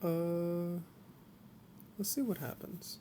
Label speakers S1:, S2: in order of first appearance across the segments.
S1: Uh, let's see what happens.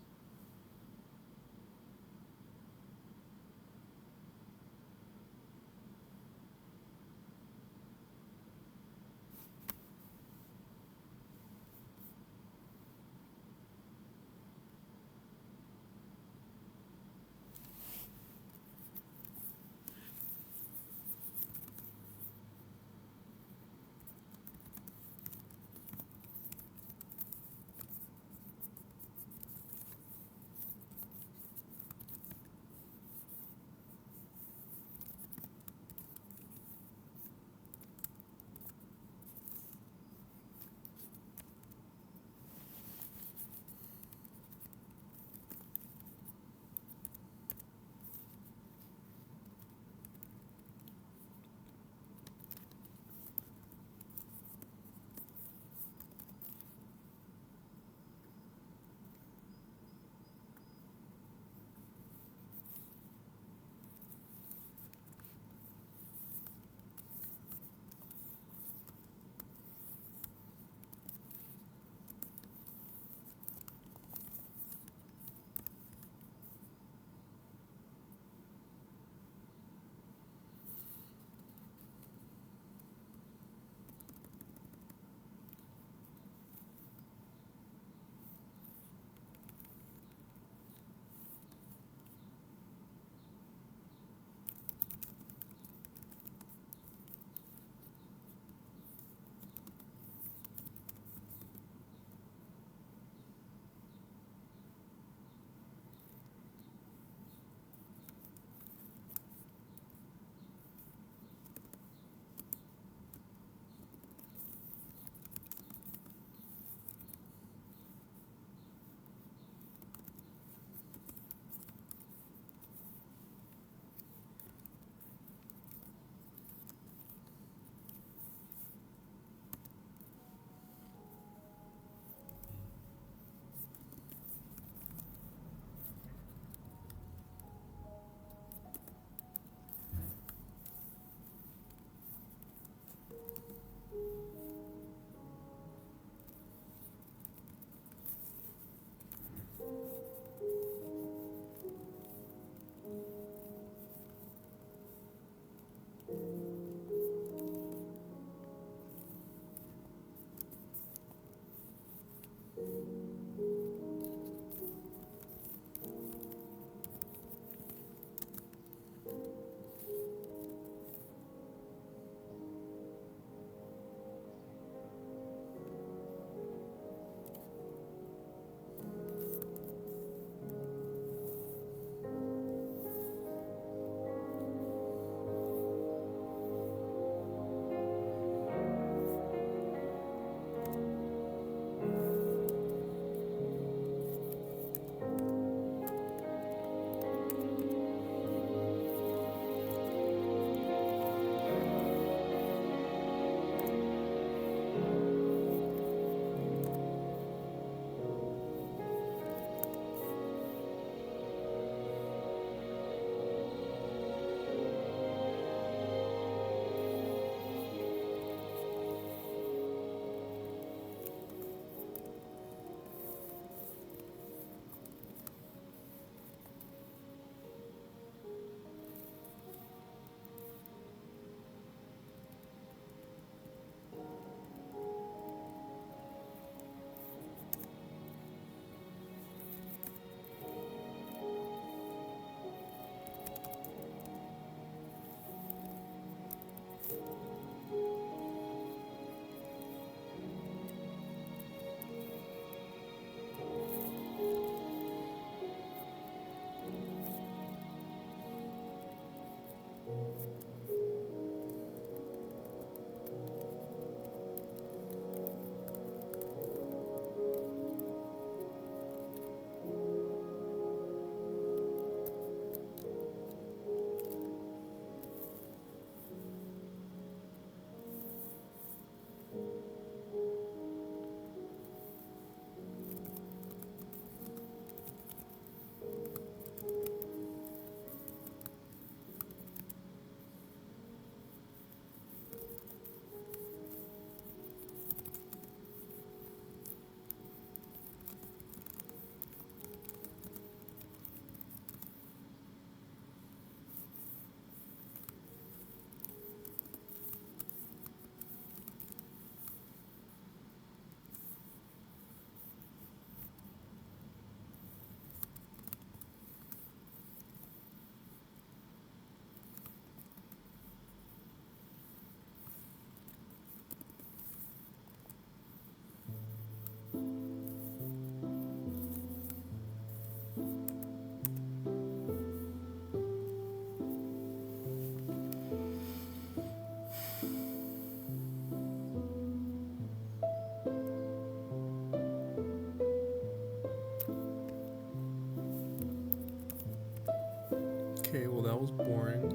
S1: Okay, well that was boring.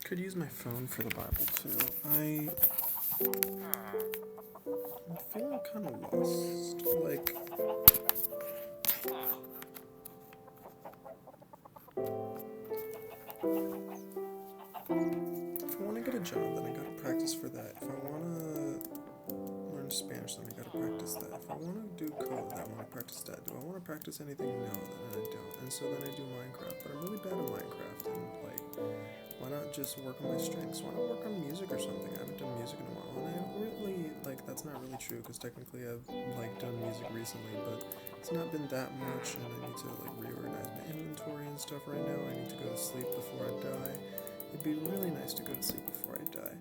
S1: Could use my phone for the Bible too. I'm feeling kind of lost. Like, if I want to get a job, then I gotta practice for that. If I want to learn Spanish, then I gotta practice that. If I want to do code, then I want to practice that. Do I want to practice anything? No, then I don't. And so then I do Minecraft. But I'm really bad at Minecraft, and like, why not just work on my strengths? Why not work on music or something? I haven't done music in a while, and I really, like, that's not really true, because technically I've, like, done music recently, but it's not been that much, and I need to, like, reorganize my inventory and stuff right now. I need to go to sleep before I die. It'd be really nice to go to sleep before I die.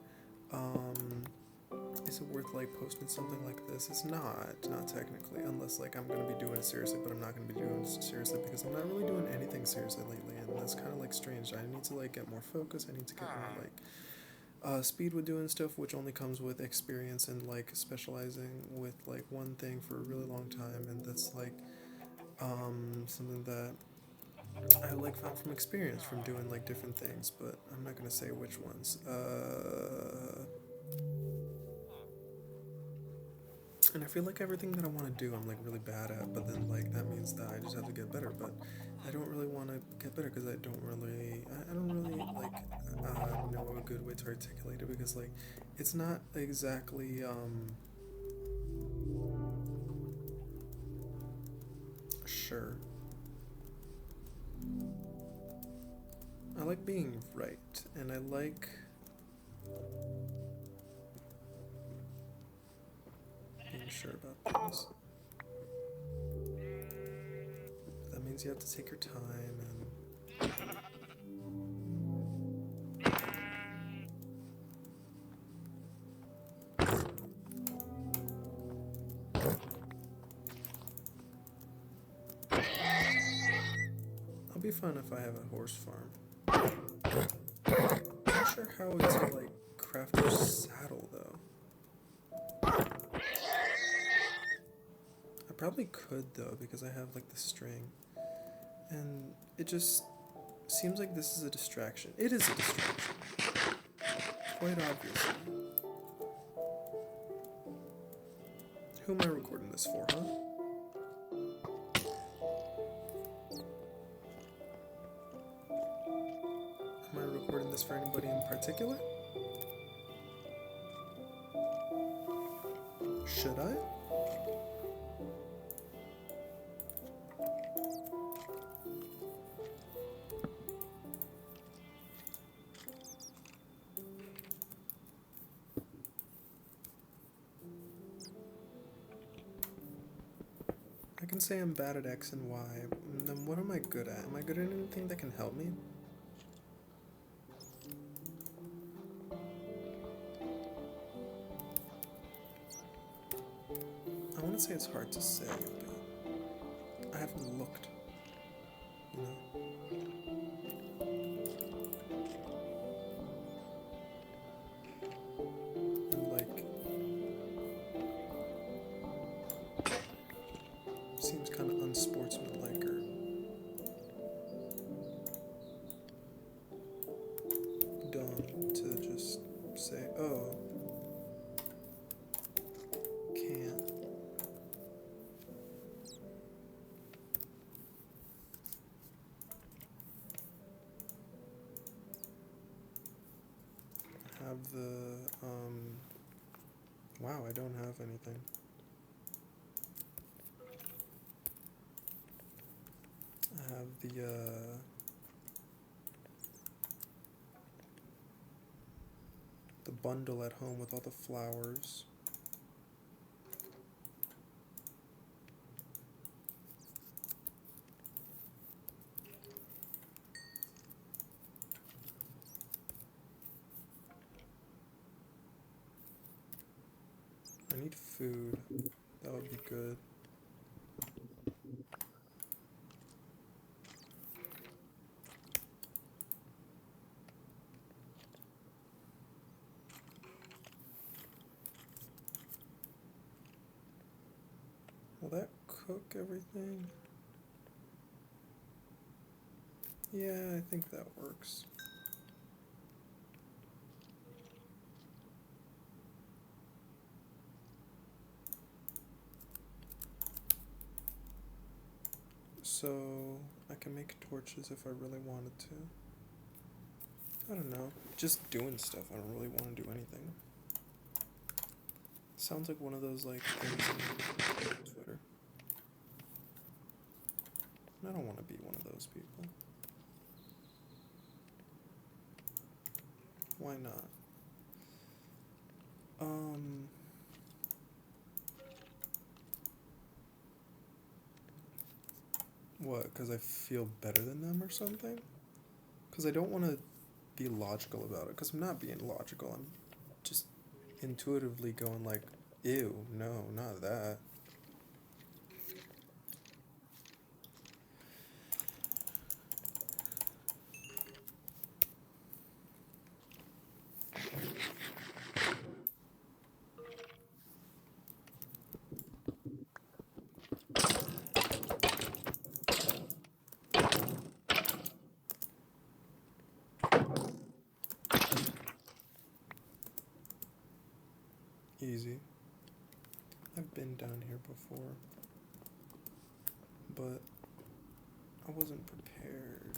S1: Is it worth, like, posting something like this? It's not technically, unless, like, I'm gonna be doing it seriously, but I'm not gonna be doing it seriously because I'm not really doing anything seriously lately, and that's kind of, like, strange. I need to, like, get more focus. I need to get more, like, speed with doing stuff, which only comes with experience and, like, specializing with, like, one thing for a really long time, and that's, like, something that I, like, found from experience from doing, like, different things, but I'm not gonna say which ones. And I feel like everything that I want to do, I'm, like, really bad at, but then, like, that means that I just have to get better, but I don't really want to get better because I don't really, like, know a good way to articulate it, because, like, it's not exactly, sure. I like being right, and I like being sure about things. That means you have to take your time, and I'll be fine if I have a horse farm. I'm not sure how to, like, craft a saddle, though. I probably could, though, because I have, like, the string. And it just seems like this is a distraction. It is a distraction. Quite obviously. Who am I recording this for, huh? Am I recording this for anybody in particular? Should I? I can say I'm bad at X and Y. Then what am I good at? Am I good at anything that can help me? I want to say it's hard to say, but I haven't looked, you know? And, like, seems kind of unsportsmanlike or dumb to just say, oh, can't. Have the, wow, I don't have anything. I have the bundle at home with all the flowers. I need food. That would be good. Will that cook everything? Yeah, I think that works. So I can make torches if I really wanted to. I don't know. Just doing stuff. I don't really want to do anything. Sounds like one of those like things on Twitter. I don't want to be one of those people. Why not? What? Because I feel better than them or something? Because I don't want to be logical about it. Because I'm not being logical. I'm just intuitively going like, ew, no, not that. Easy. I've been down here before, but I wasn't prepared.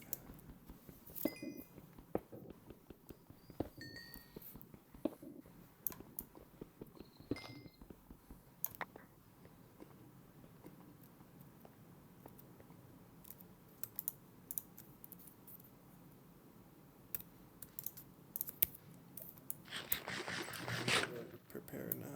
S1: Prepare now.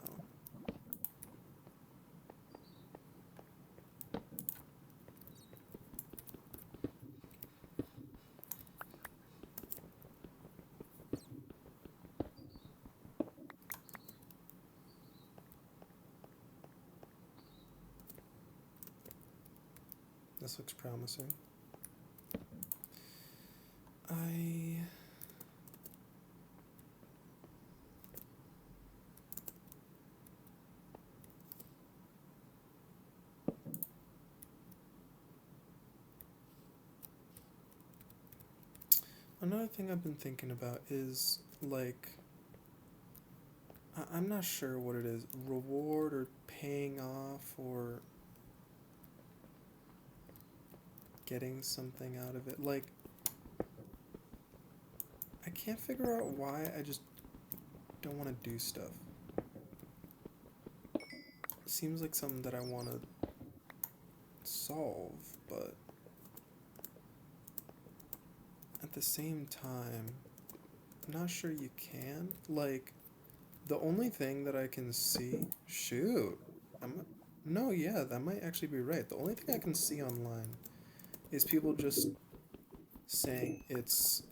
S1: This looks promising. Another thing I've been thinking about is like I'm not sure what it is, reward or paying off or getting something out of it. Like I can't figure out why I just don't want to do stuff. It seems like something that I want to solve, but at the same time, I'm not sure you can. Like, the only thing that I can see. Shoot. No, yeah, that might actually be right. The only thing I can see online is people just saying it's.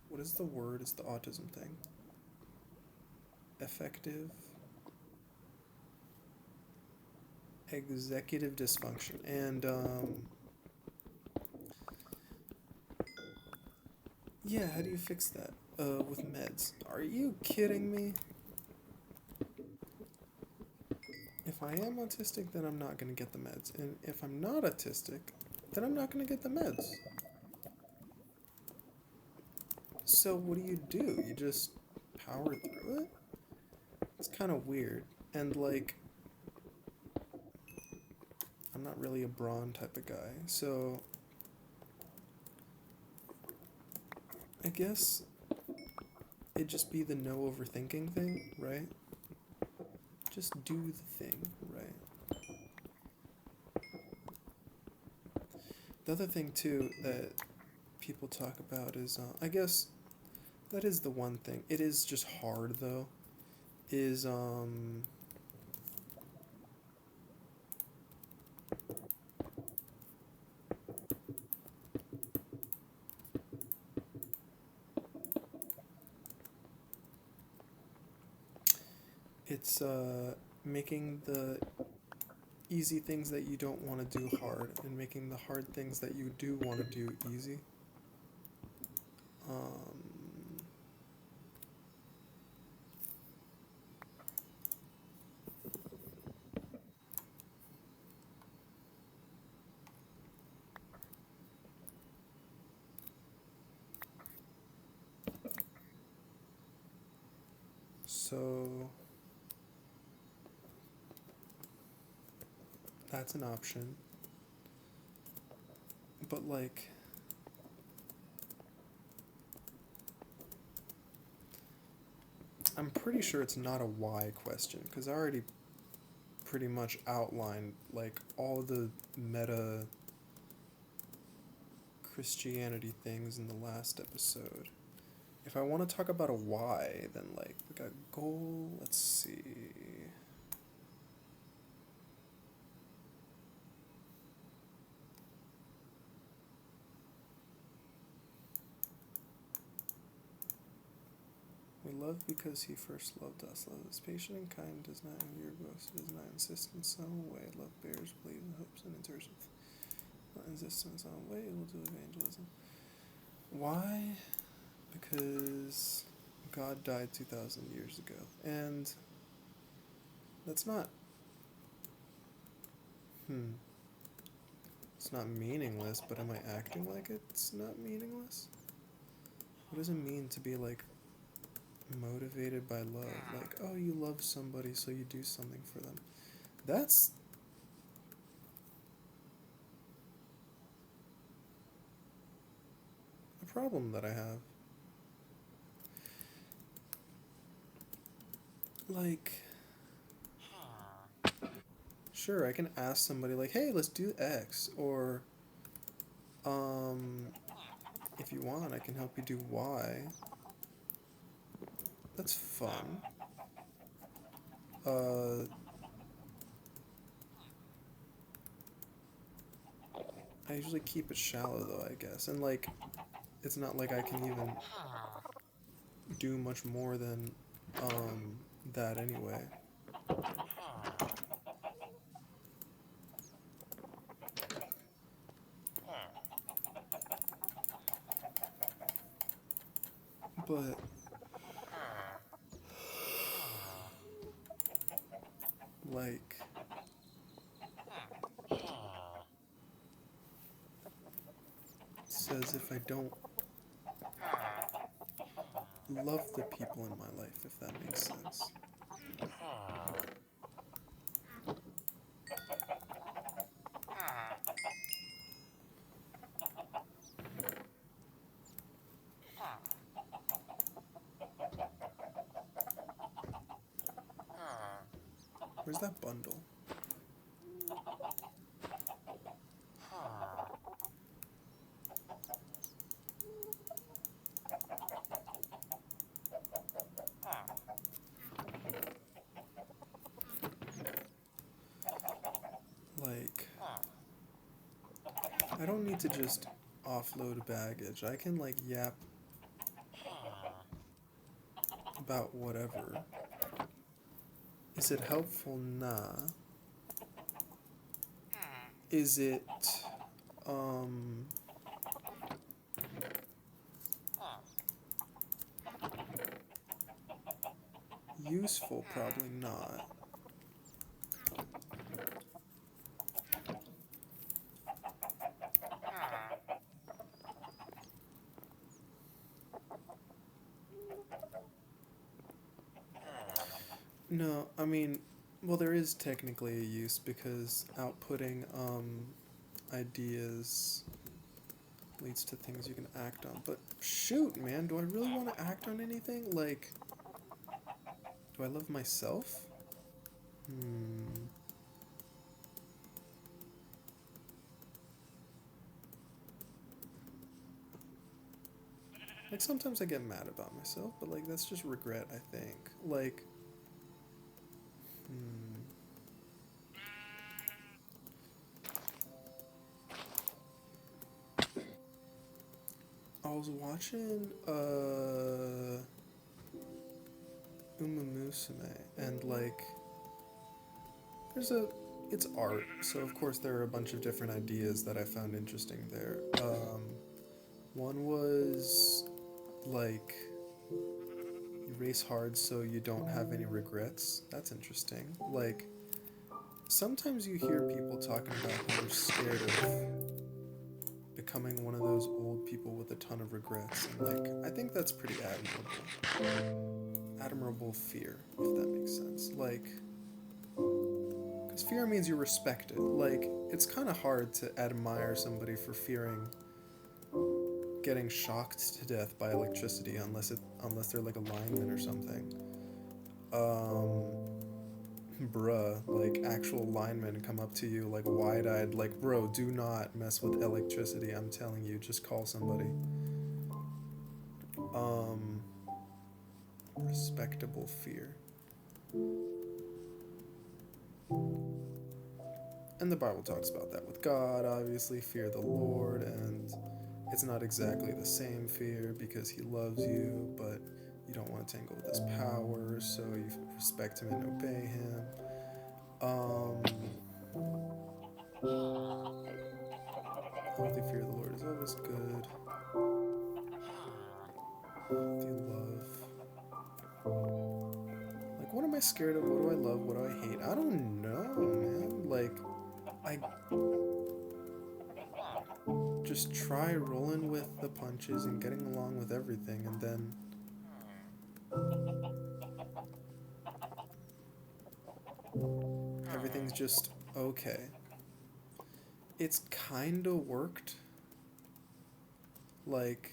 S1: What is the word? It's the autism thing. Effective. Executive dysfunction. And, yeah, how do you fix that? With meds. Are you kidding me? If I am autistic, then I'm not going to get the meds. And if I'm not autistic, then I'm not going to get the meds. So what do? You just power through it? It's kind of weird. And like, I'm not really a brawn type of guy. So I guess it'd just be the no overthinking thing, right? Just do the thing, right? The other thing too that people talk about is, I guess that is the one thing. It is just hard though. Is It's making the easy things that you don't want to do hard, and making the hard things that you do want to do easy. Um, so that's an option. But like, I'm pretty sure it's not a why question because I already pretty much outlined like all the meta Christianity things in the last episode. If I want to talk about a why, then like we got goal, let's see. We love because he first loved us. Love is patient and kind, does not envy or boast, does not insist in some way. Love bears, believes in hopes and endures with not insist in some way, will do evangelism. Why? Because God died 2,000 years ago. And that's not, it's not meaningless, but am I acting like it's not meaningless? What does it mean to be like motivated by love? Like, oh, you love somebody, so you do something for them. That's a problem that I have. Like, sure, I can ask somebody, like, hey, let's do X, or, if you want, I can help you do Y. That's fun. I usually keep it shallow, though, I guess. And, like, it's not like I can even do much more than, that anyway. But like says if I don't love the people in my life, if that makes sense. Where's that bundle? Like, I don't need to just offload baggage. I can like yap about whatever. Is it helpful? Nah. Is it um useful? Probably not. No, I mean, well, there is technically a use because outputting ideas leads to things you can act on. But shoot, man, do I really want to act on anything? Like, do I love myself? Hmm. Like, sometimes I get mad about myself, but, like, that's just regret, I think. Like, hmm. I was watching, Umamu's musume, and like there's a it's art, so of course there are a bunch of different ideas that I found interesting there. One was like you race hard so you don't have any regrets. That's interesting. Like sometimes you hear people talking about how they're scared of becoming one of those old people with a ton of regrets. And like I think that's pretty admirable fear, if that makes sense. Like because fear means you respect it. Like it's kind of hard to admire somebody for fearing getting shocked to death by electricity unless they're like a lineman or something. Bruh, like actual linemen come up to you like wide-eyed, like, bro, do not mess with electricity, I'm telling you, just call somebody. um Respectable fear. And the Bible talks about that with God, obviously, fear the Lord, and it's not exactly the same fear because he loves you, but you don't want to tangle with his power, so you respect him and obey him. um Healthy fear of the Lord is always good. Healthy love. Like, what am I scared of? What do I love? What do I hate? I don't know, man. Like, I just try rolling with the punches and getting along with everything, and then everything's just okay. It's kinda worked. Like,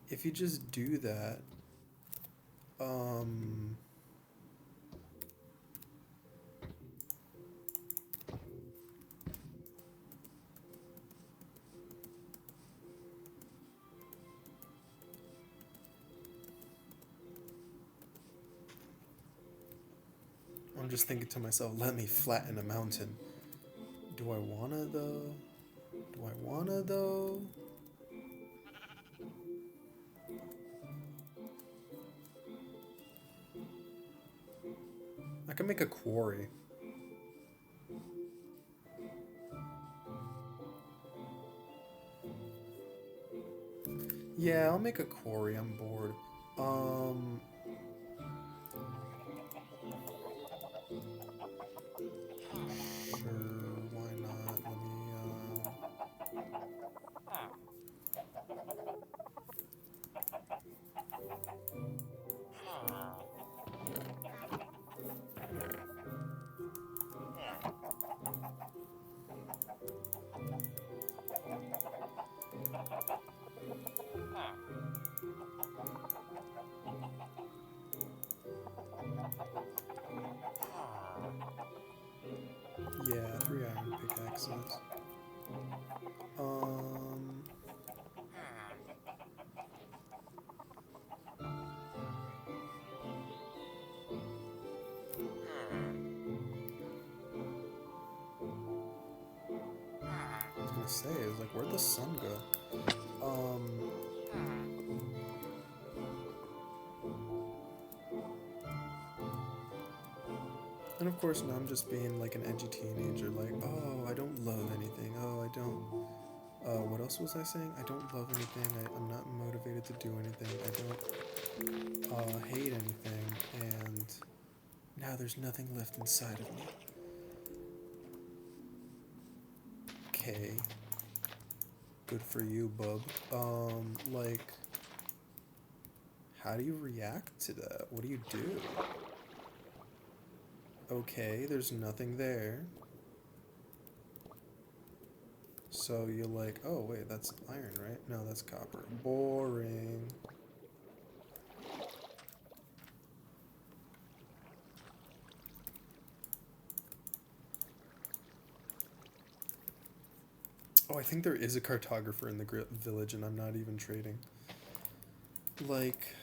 S1: if you just do that, um, I'm just thinking to myself, let me flatten a mountain. Do I wanna though? Do I wanna though? I can make a quarry. Yeah, I'll make a quarry. I'm bored. Um, sure, why not? Let me, yeah, 3 iron pickaxes. Um, I was gonna say, I was like, where'd the sun go? And of course, now I'm just being like an edgy teenager, like, oh, I don't love anything. Oh, I don't. What else was I saying? I don't love anything. I'm not motivated to do anything. I don't hate anything. And now there's nothing left inside of me. Okay. Good for you, bub. Like, how do you react to that? What do you do? Okay, there's nothing there. So you're like, oh wait, that's iron, right? No, that's copper. Boring. Oh, I think there is a cartographer in the village, and I'm not even trading. Like,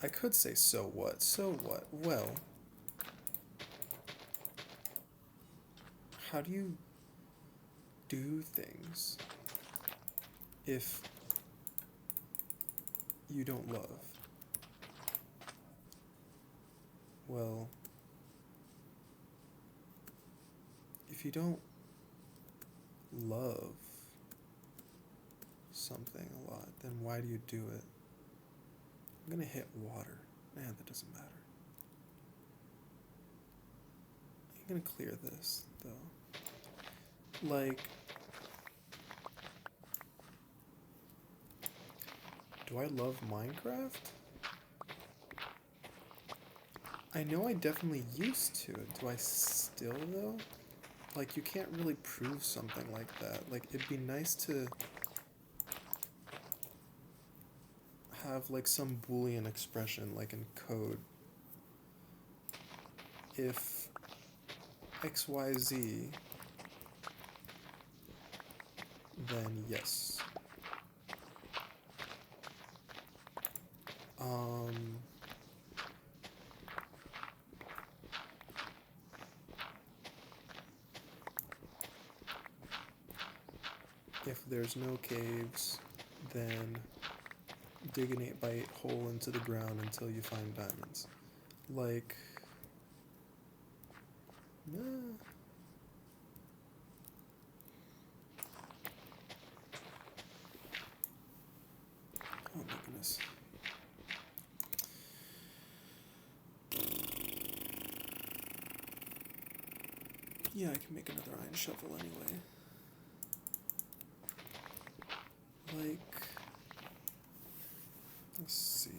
S1: I could say, so what? So what? Well, how do you do things if you don't love. Well, if you don't love something a lot, then why do you do it? I'm gonna hit water. Nah, that doesn't matter. I'm gonna clear this, though. Like, do I love Minecraft? I know I definitely used to. Do I still, though? Like, you can't really prove something like that. Like, it'd be nice to have, like, some Boolean expression, like in code. If XYZ, then yes. If there's no caves, then dig an 8x8 hole into the ground until you find diamonds. Like, nah. Oh my goodness. Yeah, I can make another iron shovel anyway. Like, let's see.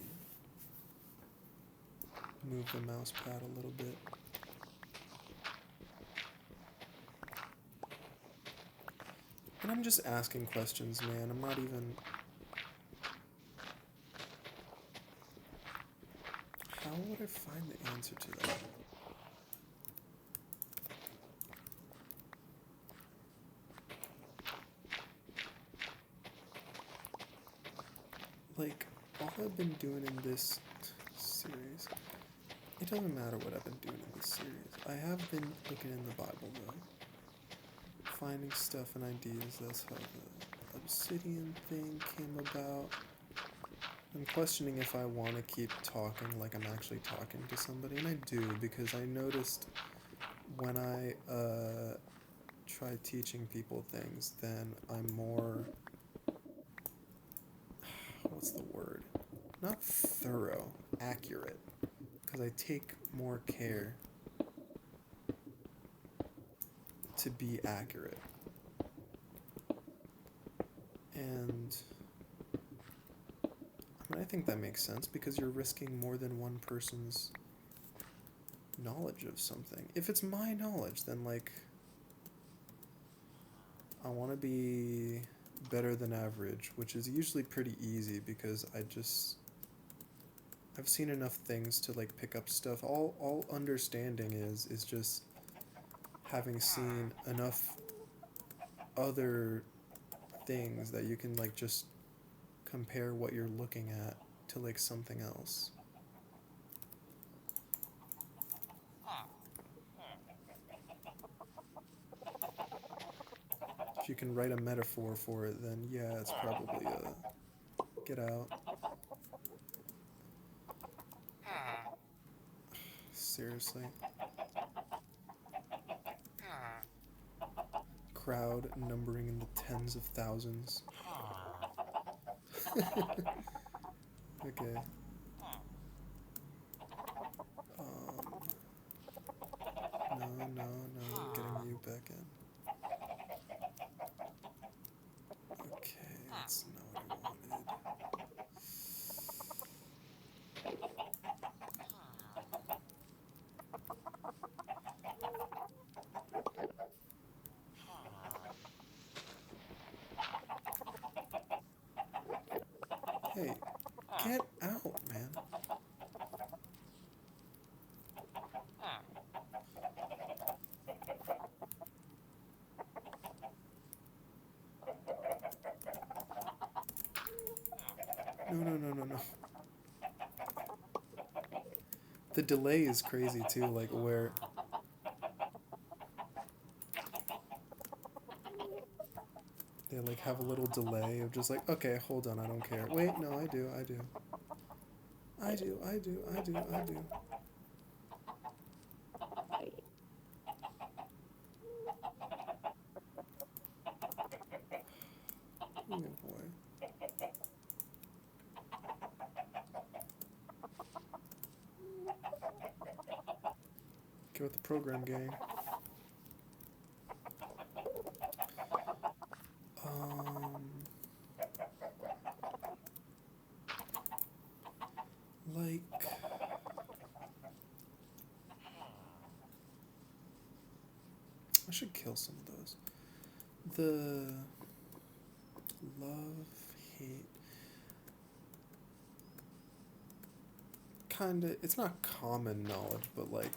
S1: Move the mouse pad a little bit. And I'm just asking questions, man. I'm not even... How would I find the answer to that? Like, all I've been doing in this series, it doesn't matter what I've been doing in this series. I have been looking in the Bible, though. Finding stuff and ideas. That's how the obsidian thing came about. I'm questioning if I want to keep talking like I'm actually talking to somebody, and I do, because I noticed when I try teaching people things, then I'm more... what's the word? Not thorough, accurate, because I take more care to be accurate. And I mean, I think that makes sense, because you're risking more than one person's knowledge of something. If it's my knowledge, then, like, I want to be better than average, which is usually pretty easy, because I've seen enough things to, like, pick up stuff. All understanding is just having seen enough other things that you can, like, just compare what you're looking at to, like, something else. If you can write a metaphor for it, then yeah, it's probably get out. Seriously. Crowd numbering in the tens of thousands. Okay. No, getting you back in. Okay, that's not what I wanted. Hey, get out, man. No. The delay is crazy too, like where... they like have a little delay of just like, okay, hold on, I don't care. Wait, no, I do, I do. I do, I do, I do, I do. Oh boy. Get with the program, gang. Um, like, I should kill some of those. The love, hate, kinda, it's not common knowledge, but like,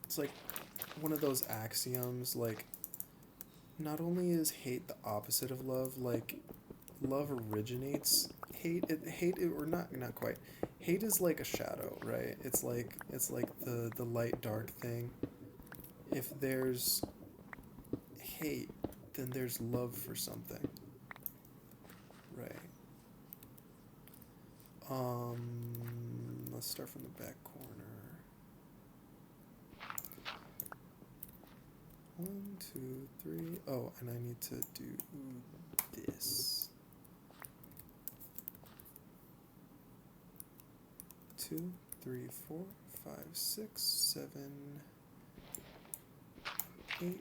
S1: it's like one of those axioms, like, not only is hate the opposite of love, like, love originates or not quite. Hate is like a shadow, right? It's like the light dark thing. If there's hate, then there's love for something, right? Let's start from the back corner. 1, 2, 3. Oh, and I need to do this. 2, 3, 4, 5, 6, 7, 8, 9,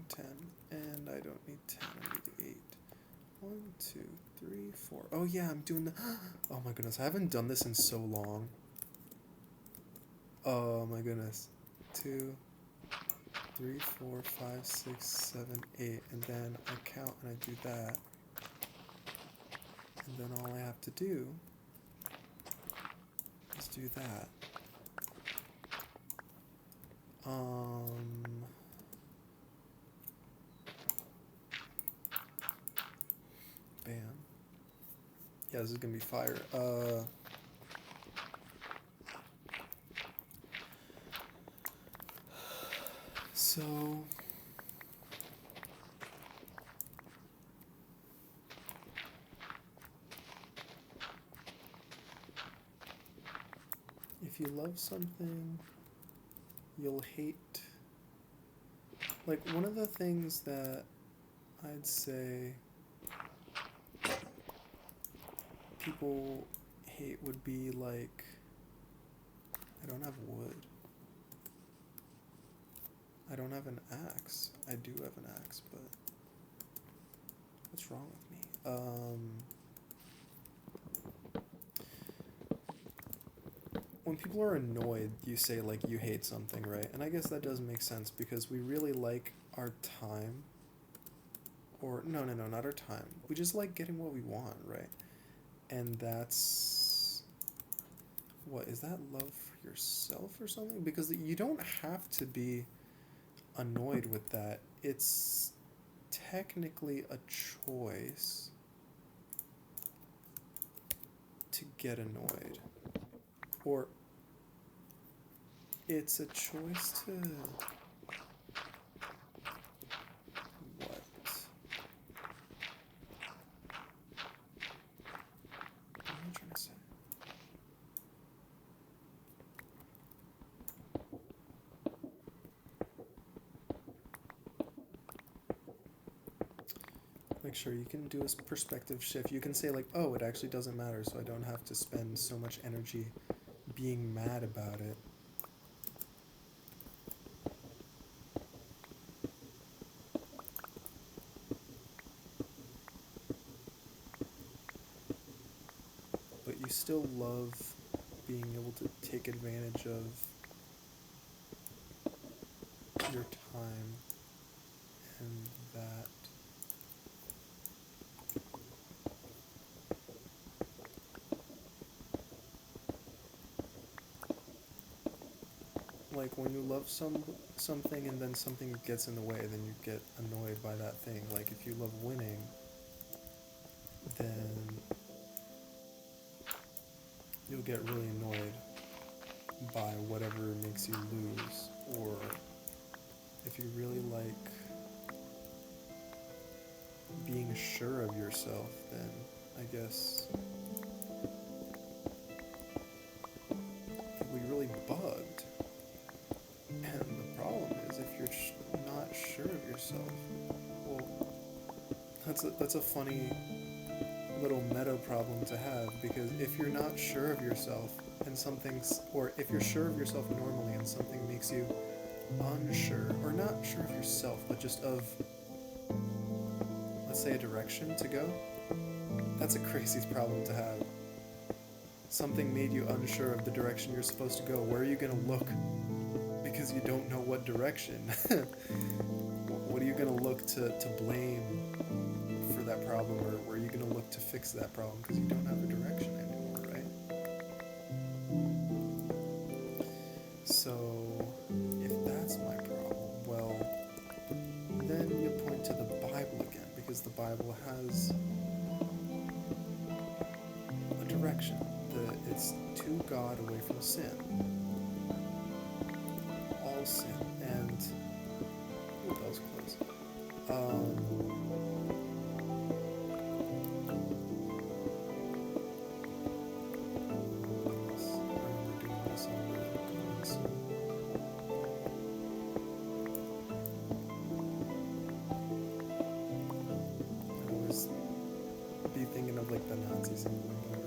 S1: 10. And I don't need 10, I need 8. 1, 2, 3, 4. Oh yeah, I'm doing the oh my goodness, I haven't done this in so long. Oh my goodness. 2, 3, 4, 5, 6, 7, 8. And then I count and I do that. And then all I have to do is do that. Bam. Yeah, this is gonna be fire. So if you love something, you'll hate. Like, one of the things that I'd say people hate would be like, I don't have wood. I don't have an axe. I do have an axe, but what's wrong with me? When people are annoyed, you say like you hate something, right? And I guess that does make sense because we really like our time. Or no, not our time. We just like getting what we want, right? And that's what is that love for yourself or something? Because you don't have to be annoyed with that. It's technically a choice to get annoyed. Or it's a choice to what? What am I trying to say? Like, sure, you can do a perspective shift. You can say like, oh, it actually doesn't matter, so I don't have to spend so much energy being mad about it. But you still love being able to take advantage of your time and that. Like, when you love something and then something gets in the way, then you get annoyed by that thing. Like, if you love winning, then you'll get really annoyed by whatever makes you lose. Or if you really like sure of yourself, then I guess we really bugged. And the problem is, if you're not sure of yourself, well, that's a funny little meta problem to have, because if you're not sure of yourself and something's, or if you're sure of yourself normally and something makes you unsure, or not sure of yourself, but just of, let's say, a direction to go, that's a crazy problem to have. Something made you unsure of the direction you're supposed to go. Where are you going to look? Because you don't know what direction. What are you going to look to blame for that problem, or where are you going to look to fix that problem? Because you don't have a direction anymore, right? So, if that's my problem, well, then you point to the Bible again, because the Bible has a direction. It's to God away from sin. All sin. And ooh, that was close. I remember doing this on the comments. I always be thinking of like the Nazi symbol or whatever.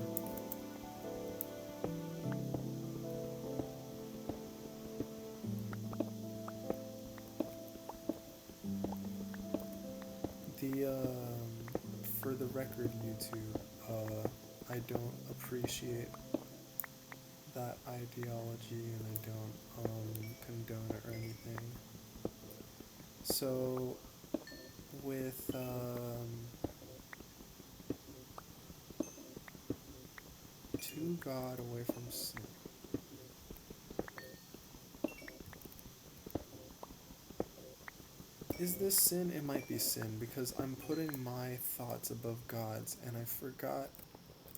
S1: For the record, YouTube, I don't appreciate that ideology, and I don't condone it or anything. So, with to God away from sin. Is this sin? It might be sin, because I'm putting my thoughts above God's, and I forgot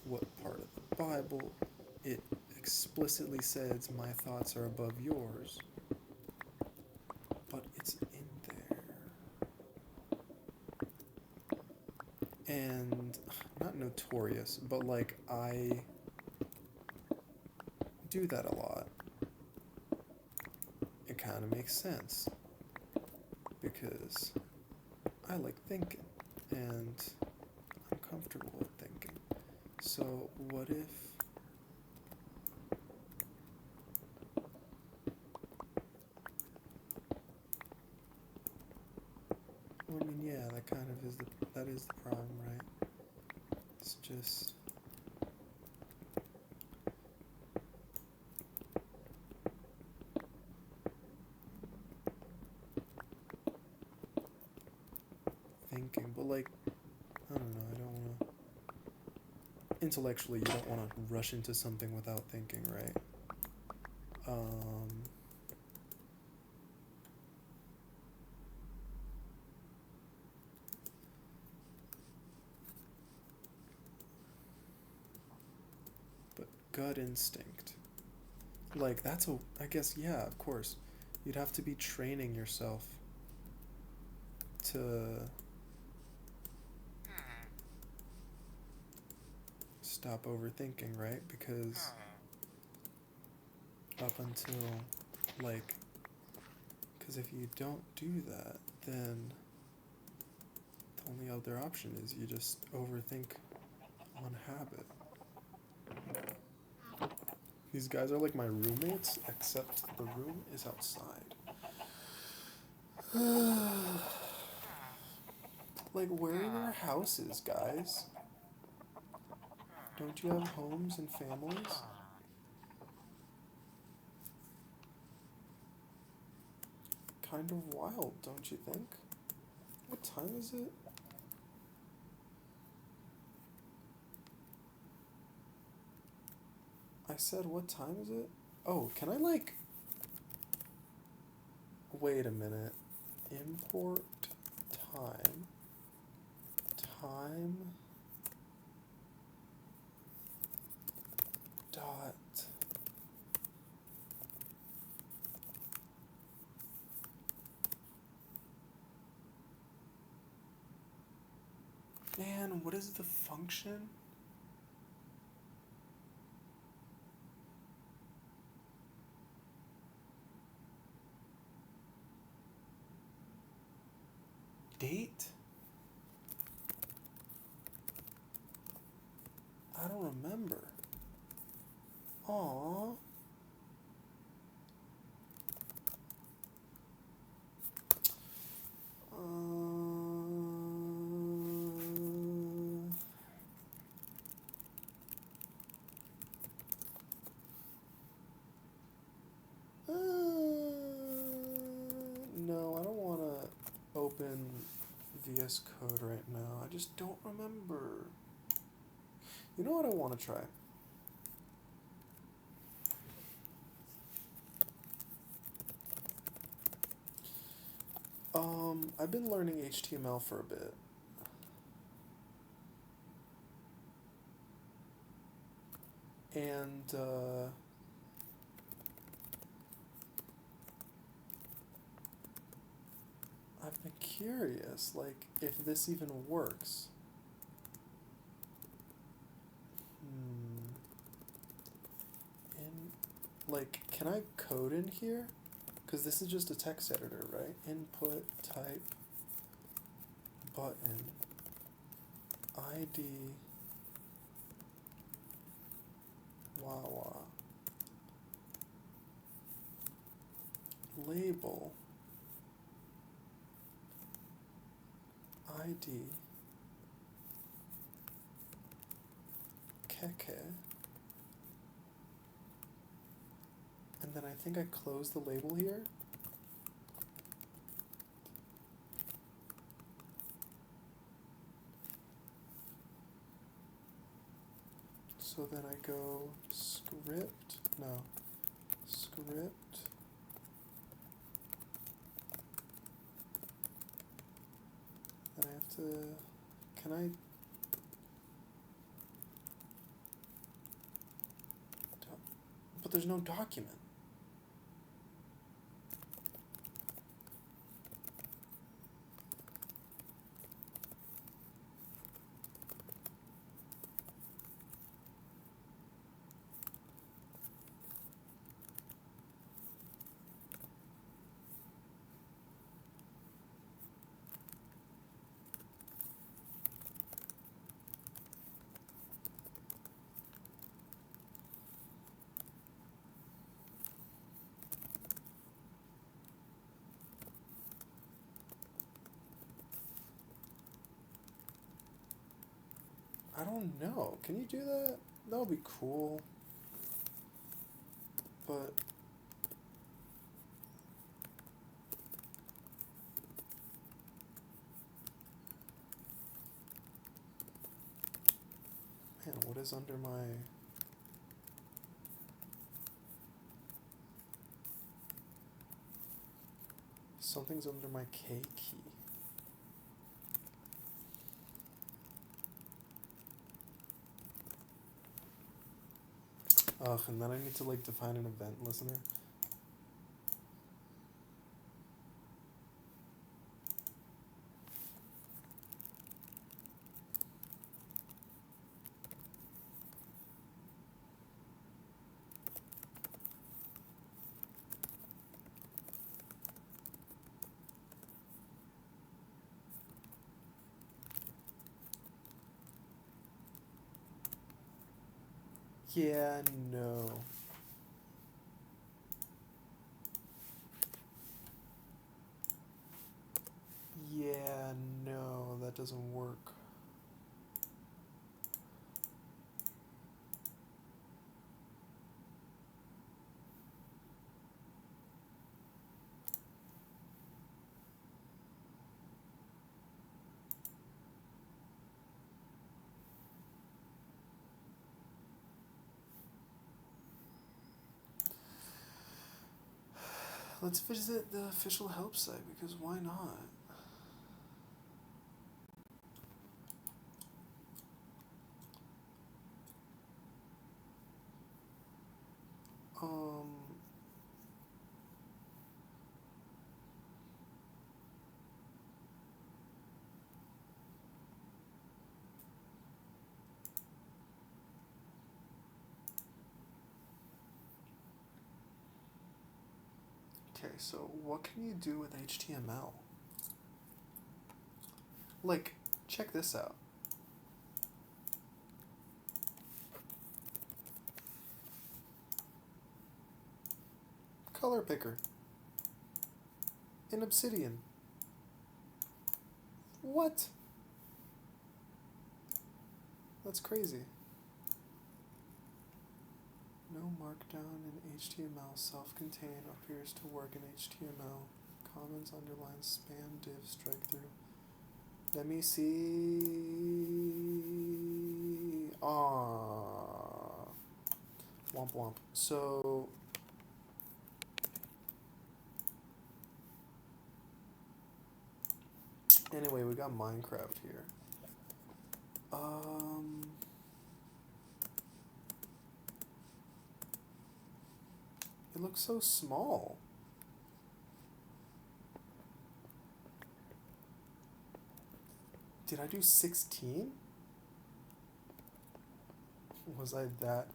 S1: what part of the Bible it explicitly says my thoughts are above yours. But it's in there. And, not notorious, but like, I do that a lot. It kind of makes sense. Because I like thinking, and I'm comfortable with thinking. So what if well, I mean, yeah, that kind of is the problem, right? It's just thinking, but like, I don't know, I don't want to, intellectually, you don't want to rush into something without thinking, right? But gut instinct, like, I guess, yeah, of course, you'd have to be training yourself to stop overthinking, right? Because up until, like, because if you don't do that, then the only other option is you just overthink on habit. These guys are like my roommates, except the room is outside. Like, where are your houses, guys? Don't you have homes and families? Kind of wild, don't you think? What time is it? I said, what time is it? Oh, can I, like... Wait a minute. Import time. Time... dot... Man, what is the function? Date? I don't remember. Aww. No, I don't want to open VS Code right now. I just don't remember. You know what I want to try? I've been learning HTML for a bit. And, I've been curious, like, if this even works. Like, can I code in here? Because this is just a text editor, right? Input, type, button, ID, Wawa, label, ID, keke, and then I think I close the label here. So then I go script, no, script, then I have to, can I, but there's no document. I don't know. Can you do that? That would be cool. But man, what is under my something's under my K key. Ugh, and then I need to like define an event listener. Yeah, no. Yeah, no, that doesn't work. Let's visit the official help site because why not? Um, Okay, so what can you do with HTML? Like, check this out. Color picker. In Obsidian. What? That's crazy. No markdown in HTML. Self-contained appears to work in HTML. Comments, underlines, span, div, strike through. Let me see. Ah. Womp womp. So. Anyway, we got Minecraft here. It looks so small. Did I do 16? Was I that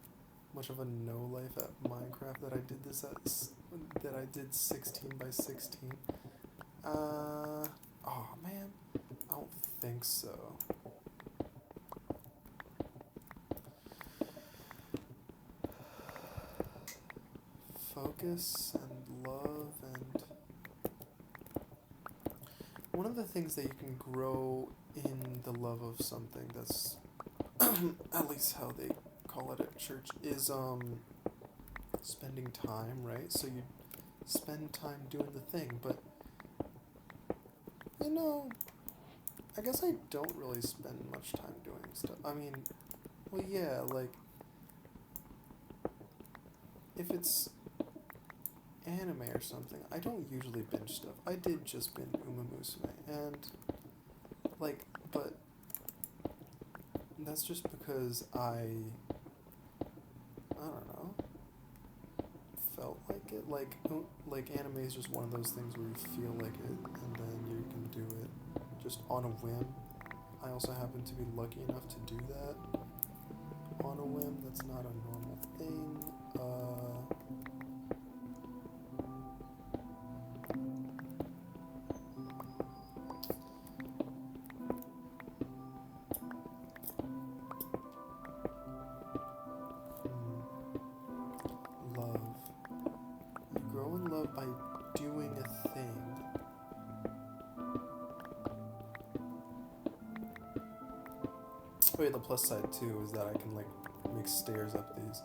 S1: much of a no-life at Minecraft that I did this that I did 16 by 16? Oh man, I don't think so. Focus and love, and one of the things that you can grow in the love of something, that's at least how they call it at church, is spending time, right? So you spend time doing the thing, but you know, I guess I don't really spend much time doing stuff. I mean, well, yeah, like, if it's anime or something, I don't usually binge stuff. I did just binge Uma Musume, and, like, but that's just because I don't know, felt like it. Like anime is just one of those things where you feel like it, and then you can do it just on a whim. I also happen to be lucky enough to do that on a whim. That's not a normal thing. Love. You grow in love by doing a thing. Oh yeah, the plus side too is that I can like make stairs up these.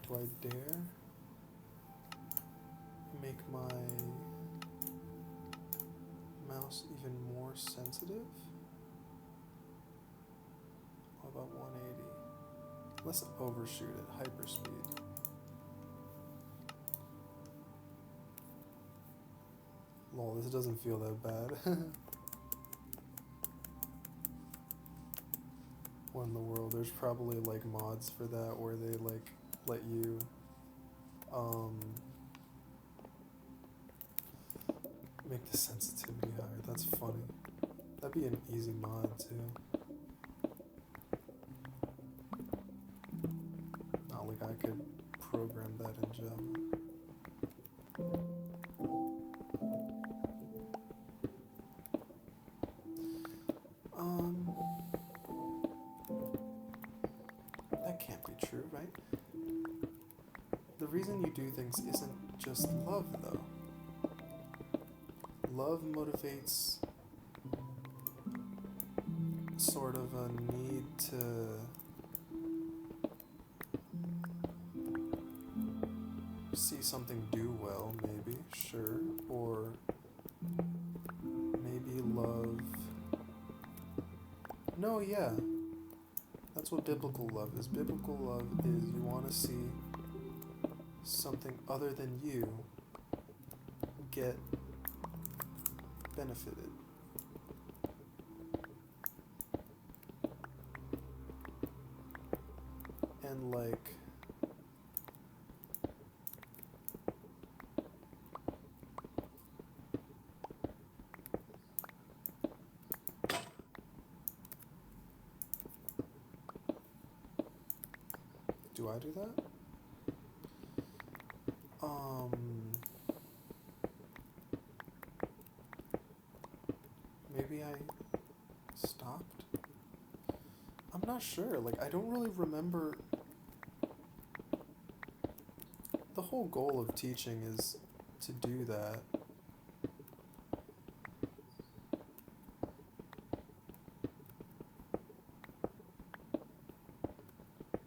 S1: Do I dare make my mouse even more sensitive? How about 180? Let's overshoot it, hyperspeed. Lol, this doesn't feel that bad. What in the world? There's probably like mods for that where they like let you make the sensitivity higher. That's funny. That'd be an easy mod too. Not like I could program that in Java. That can't be true, right? The reason you do things isn't just love, though. Love motivates sort of a need to see something do well, maybe, sure, or we love... No, yeah. That's what biblical love is. Biblical love is you want to see something other than you get benefited. And like... Do I do that? Maybe I stopped? I'm not sure. Like, I don't really remember. The whole goal of teaching is to do that.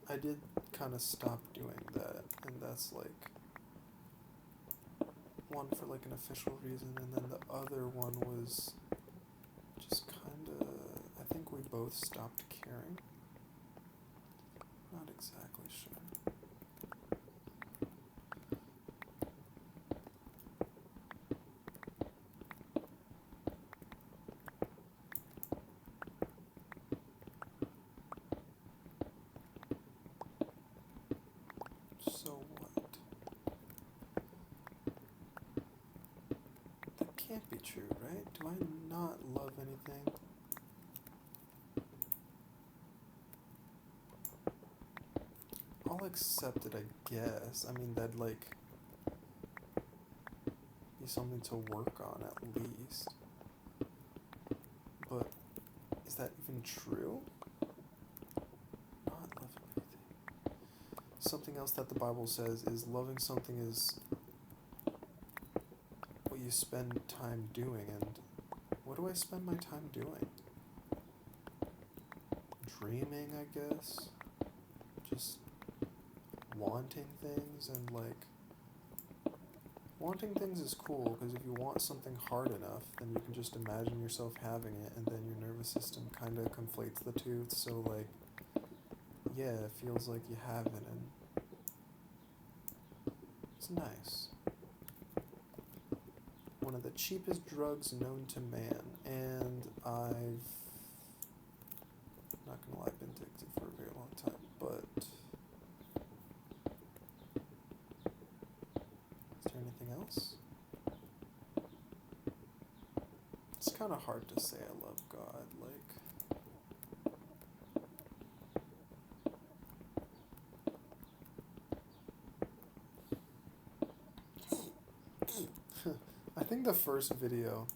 S1: I did kind of stop doing that, and that's like one for like an official reason, and then the other one was just kind of, I think we both stopped caring. Not exactly sure. So what? That can't be true, right? Do I not love anything? I'll accept it, I guess. I mean, that'd like be something to work on at least. But is that even true? Not loving anything. Something else that the Bible says is loving something is what you spend time doing. And what do I spend my time doing? Dreaming, I guess. Just wanting things, and like wanting things is cool because if you want something hard enough, then you can just imagine yourself having it, and then your nervous system kind of conflates the two. So like, yeah, it feels like you have it, and it's nice. One of the cheapest drugs known to man, and I've not gonna lie, been addicted for a very long time, but is there anything else? It's kind of hard to say I love God, like... I think the first video...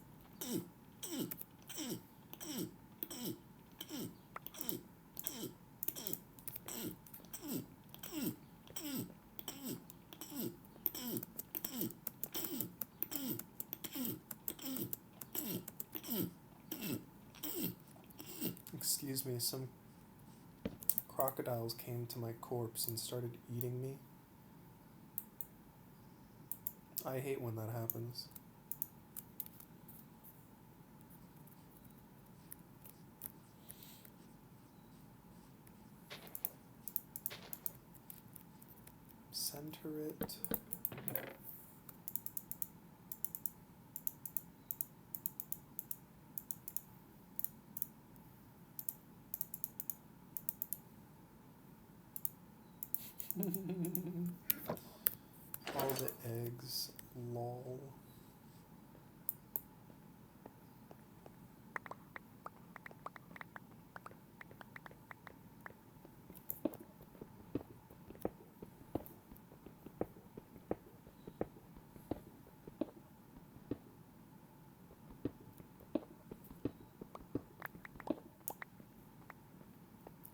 S1: Excuse me, some crocodiles came to my corpse and started eating me. I hate when that happens. Center it. All the eggs, lol.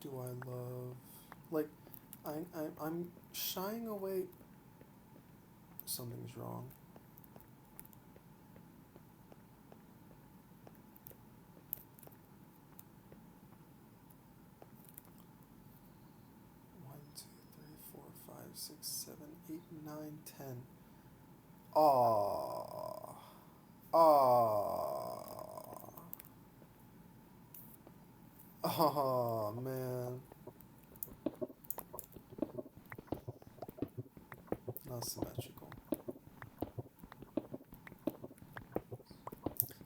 S1: Do I love, like, I'm shying away. Something's wrong. One, two, three, 4, 5, 6, 7, 8, 9, 10. Aww. Aww. Oh, man. Not symmetrical.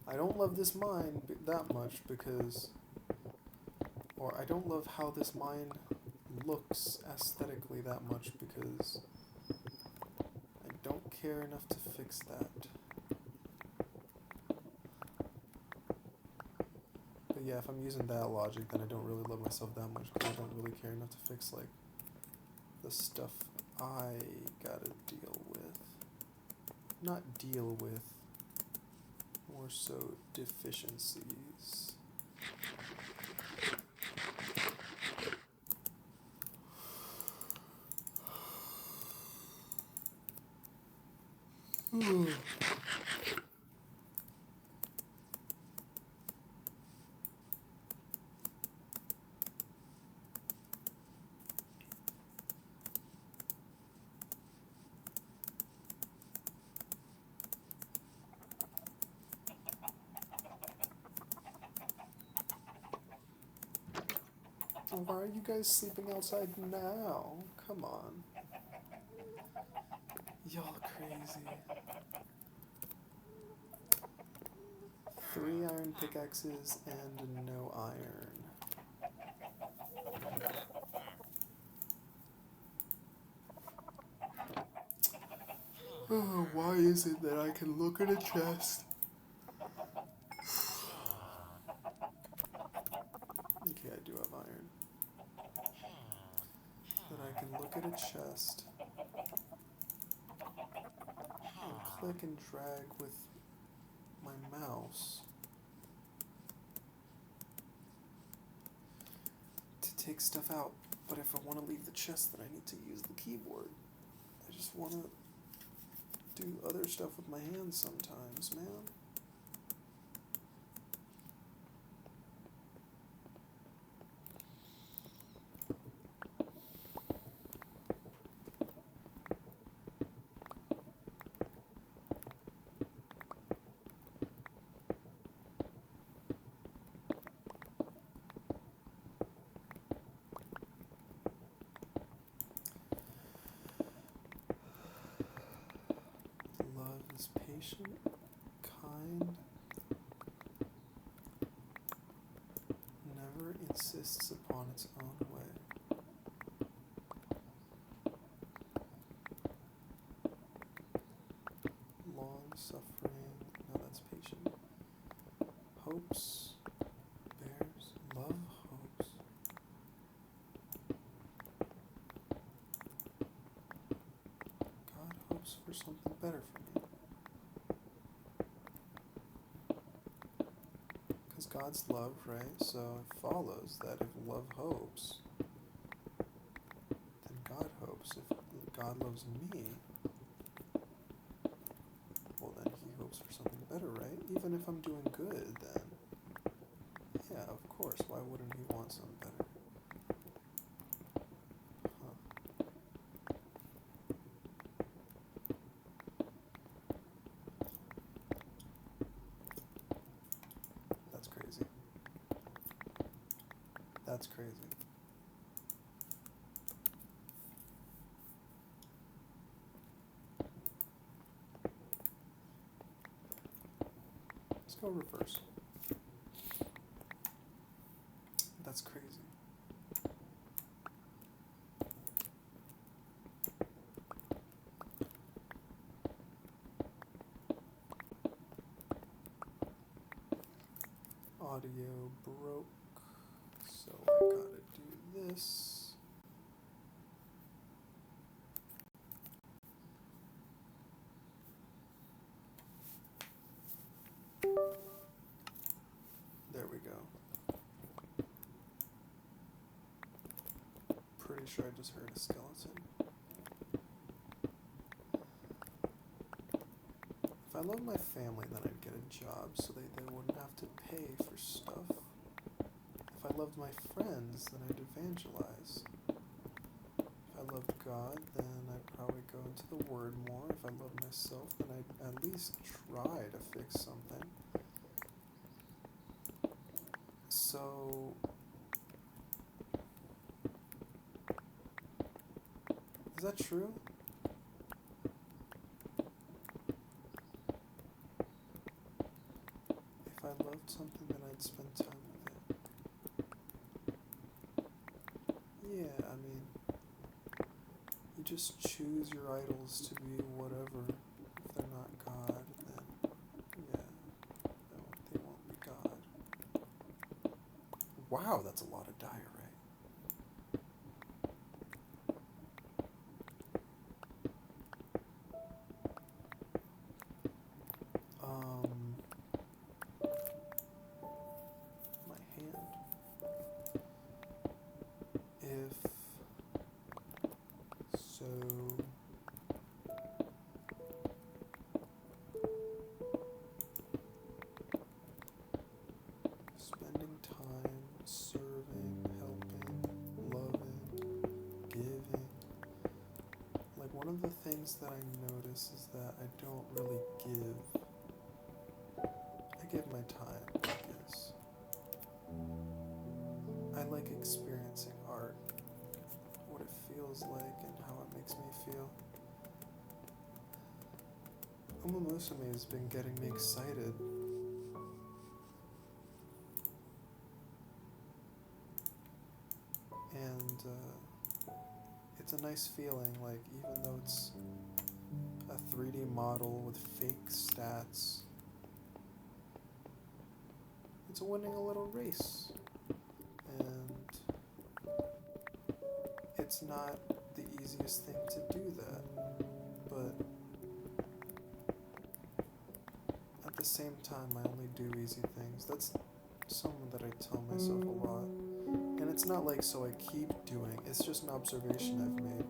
S1: I don't love this mine that much because... Or I don't love how this mine looks aesthetically that much because I don't care enough to fix that. But yeah, if I'm using that logic, then I don't really love myself that much because I don't really care enough to fix, like, the stuff I gotta deal with. Not deal with, more so deficiencies. Why are you guys sleeping outside now? Come on. Y'all crazy. 3 iron pickaxes and no iron. Oh, why is it that I can look at a chest? Okay, I do have iron. That I can look at a chest and click and drag with my mouse to take stuff out. But if I want to leave the chest, then I need to use the keyboard. I just want to do other stuff with my hands sometimes, man. Love is patient, kind, never insists upon its own way. Long suffering, no, that's patient. Hopes, bears, love hopes. God hopes for something better for me. Because God's love, right? So it follows that if love hopes, then God hopes. If God loves me, well then he hopes for something better, right? Even if I'm doing good, then yeah, of course, why wouldn't he want something better? Huh. That's crazy. That's crazy. Let's go reverse. That's crazy. Audio broke, so I gotta do this. There we go. Pretty sure I just heard a skeleton. If I loved my family, then I'd get a job so they wouldn't have to pay for stuff. If I loved my friends, then I'd evangelize. If I loved God, then I'd probably go into the Word more. If I loved myself, then I'd at least try to fix something. So, Is that true? If I loved something, then I'd spend time with it. Yeah, I mean, you just choose your idols to be whatever. If they're not God, then yeah, they won't be God. Wow, that's a lot of diorite. My hand. If so, spending time, serving, helping, loving, giving. Like, one of the things that I notice is that I don't really give. I give my time, I guess. I like experiencing art, what it feels like and how it makes me feel. Umumusumi has been getting me excited. And it's a nice feeling, like, even though it's a 3D model with fake stats, it's winning a little race. And it's not the easiest thing to do that, but at the same time, I only do easy things. That's something that I tell myself a lot. And it's not like so I keep doing, it's just an observation I've made.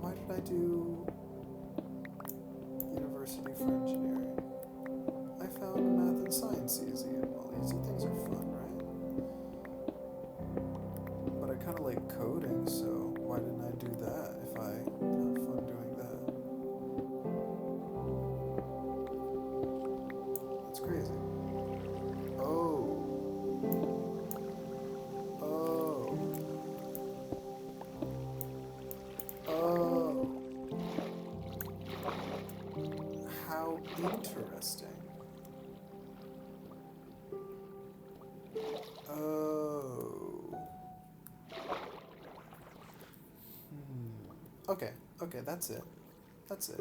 S1: Why did I do university for engineering? I found math and science easy, and well, easy things are fun, right? But I kind of like coding, so why didn't I do that if I have fun doing that? That's crazy. Oh. How interesting. Oh. Okay, that's it. That's it.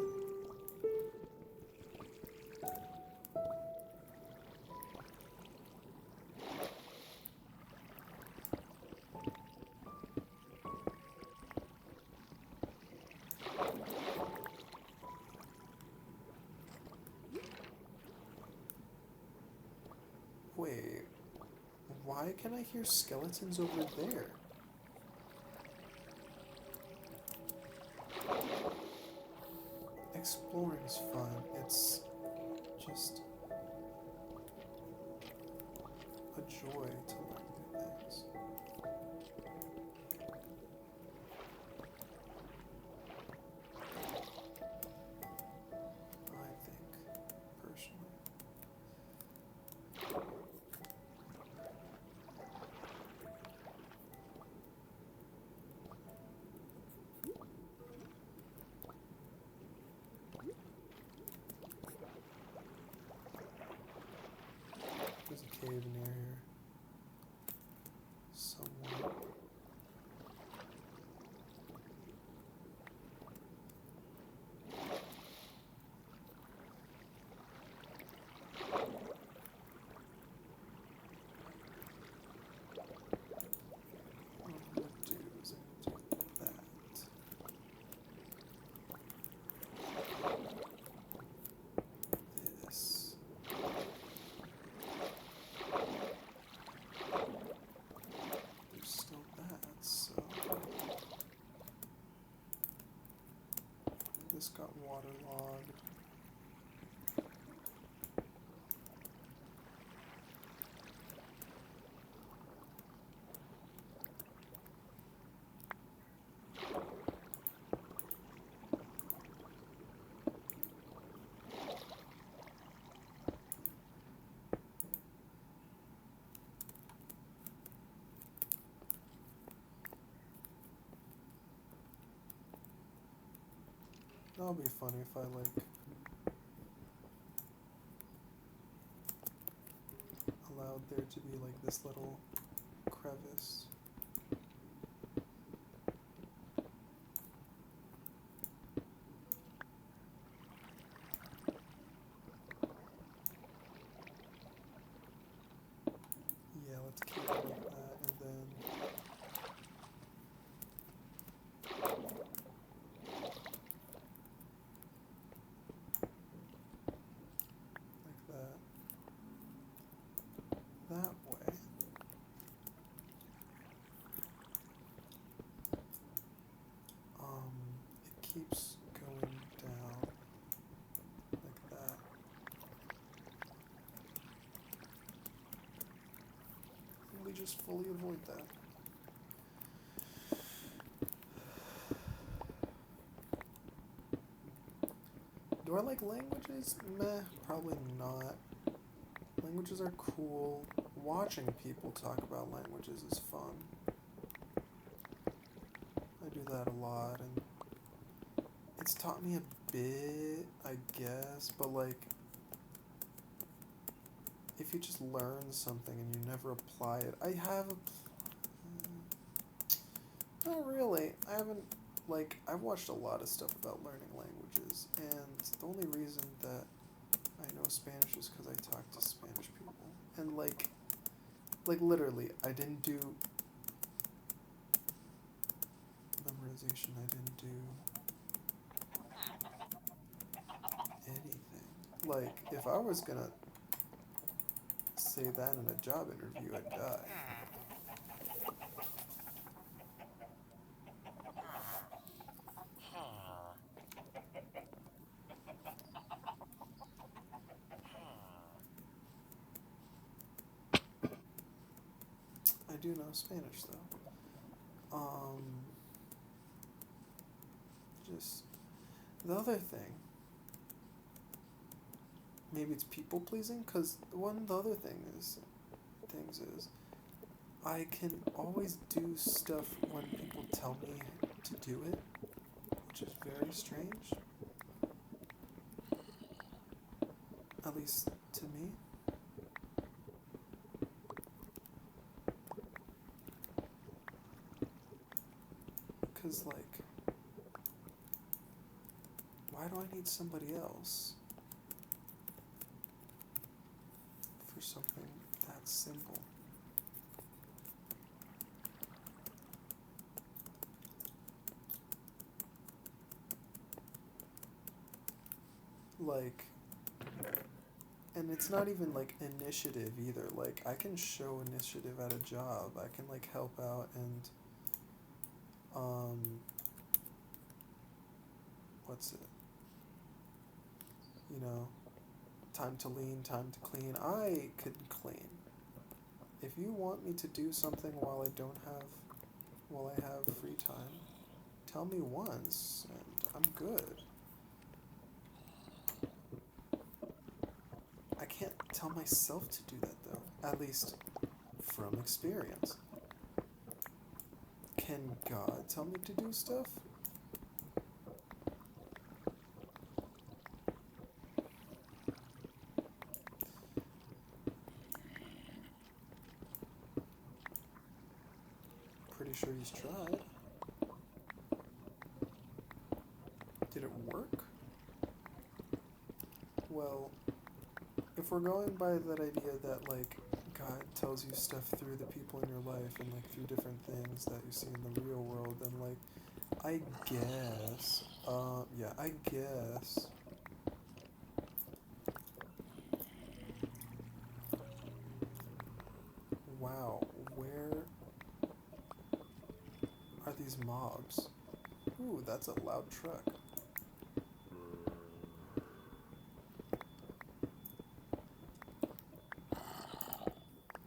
S1: Wait, why can I hear skeletons over there? Exploring's fun. It's just a joy to learn new things. I think, personally. There's a cave near here. Somewhere. What I'm gonna do is I'm gonna do that. This. There's still that, so this got waterlogged. That'll be funny if I like allowed there to be like this little crevice. Yeah, let's keep it like that, and then like that. That way. It keeps going down like that. And we just fully avoid that. Do I like languages? Meh, probably not. Languages are cool. Watching people talk about languages is fun. I do that a lot, and it's taught me a bit, I guess, but like, if you just learn something and you never apply it, not really. I haven't, like, I've watched a lot of stuff about learning languages, and the only reason that I know Spanish is because I talk to Spanish people. And, like, literally, I didn't do memorization, I didn't do anything. Like, if I was gonna say that in a job interview, I'd die. I do know Spanish, though. Just the other thing, maybe it's people pleasing, because one of the other things is I can always do stuff when people tell me to do it, which is very strange, at least to me. Because, like, why do I need somebody else for something that simple? Like, and it's not even like initiative either. Like, I can show initiative at a job. I can like help out and what's it? You know, time to lean, time to clean. I could clean. If you want me to do something while I have free time, tell me once and I'm good. I can't tell myself to do that though, at least from experience. Can God tell me to do stuff? Pretty sure he's tried. Did it work? Well, if we're going by that idea that like God tells you stuff through the people in your life and like through different things that you see in the real world, then like I guess, yeah, I guess. Wow, where are these mobs? Ooh, that's a loud truck.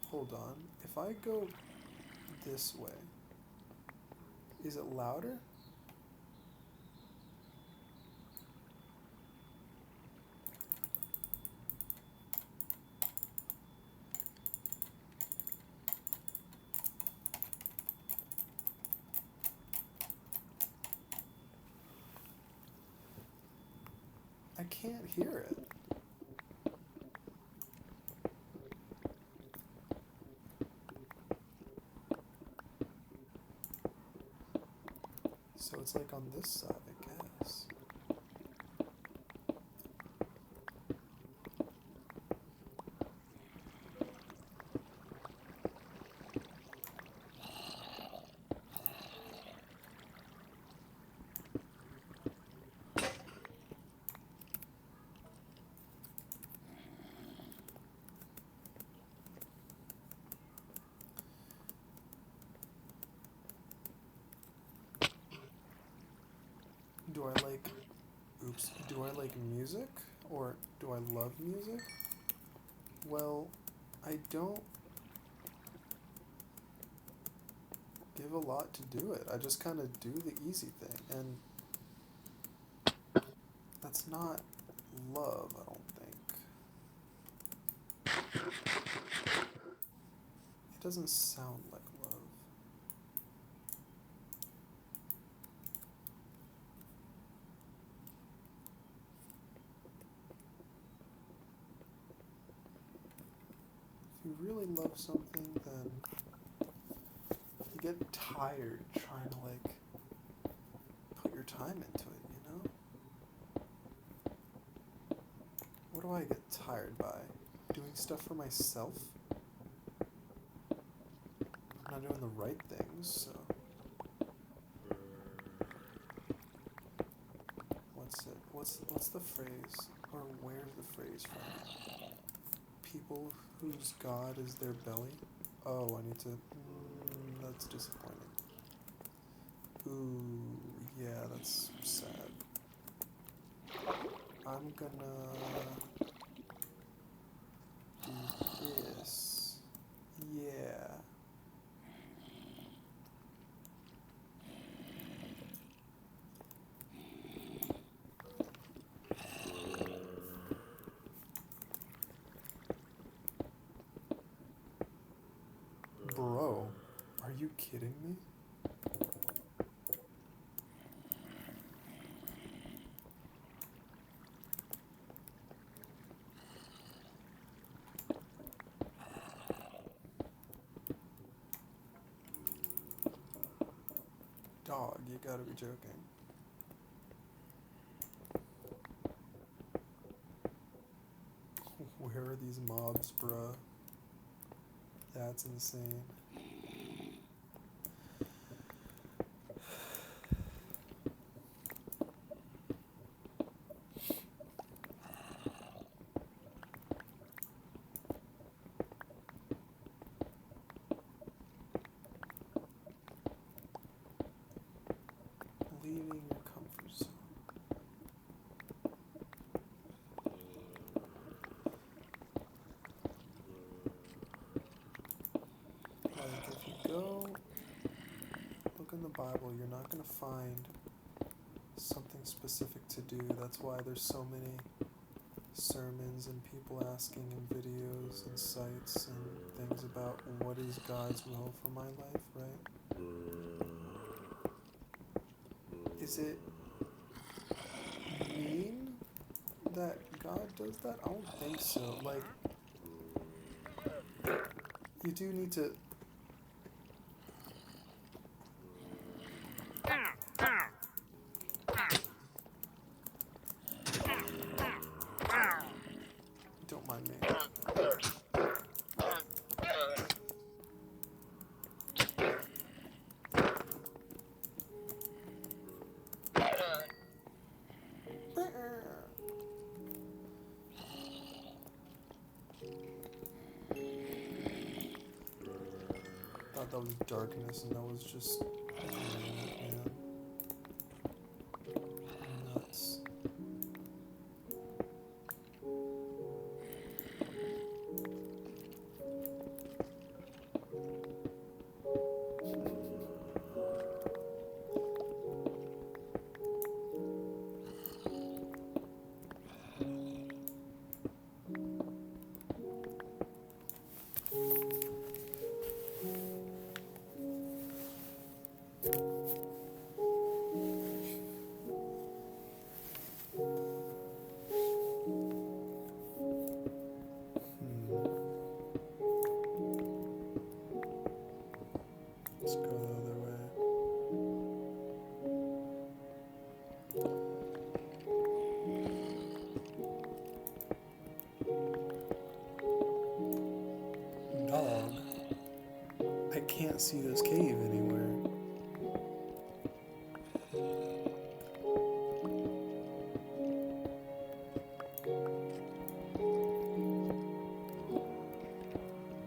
S1: Hold on. If I go this way, is it louder? can't hear it. So it's like on this side, I guess. Do I like, do I like music or do I love music? Well, I don't give a lot to do it. I just kind of do the easy thing, and that's not love, I don't think. It doesn't sound like love. If you really love something, then you get tired trying to like put your time into it, you know? What do I get tired by? Doing stuff for myself? I'm not doing the right things, so what's the phrase, or where's the phrase from? People whose god is their belly? Oh, I need to. That's disappointing. Ooh, yeah, that's sad. I'm gonna do this. Yeah. Bro, are you kidding me? Dog, you gotta be joking. Where are these mobs, bruh? That's insane. Leaving your comfort zone. Like, if you go look in the Bible, you're not going to find something specific to do. That's why there's so many sermons and people asking in videos and sites and things about what is God's will for my life, right? Is it mean that God does that? I don't think so. Like, you do need to. Don't mind me. Thought that was darkness, and that was just man. Nuts. can't see this cave anywhere.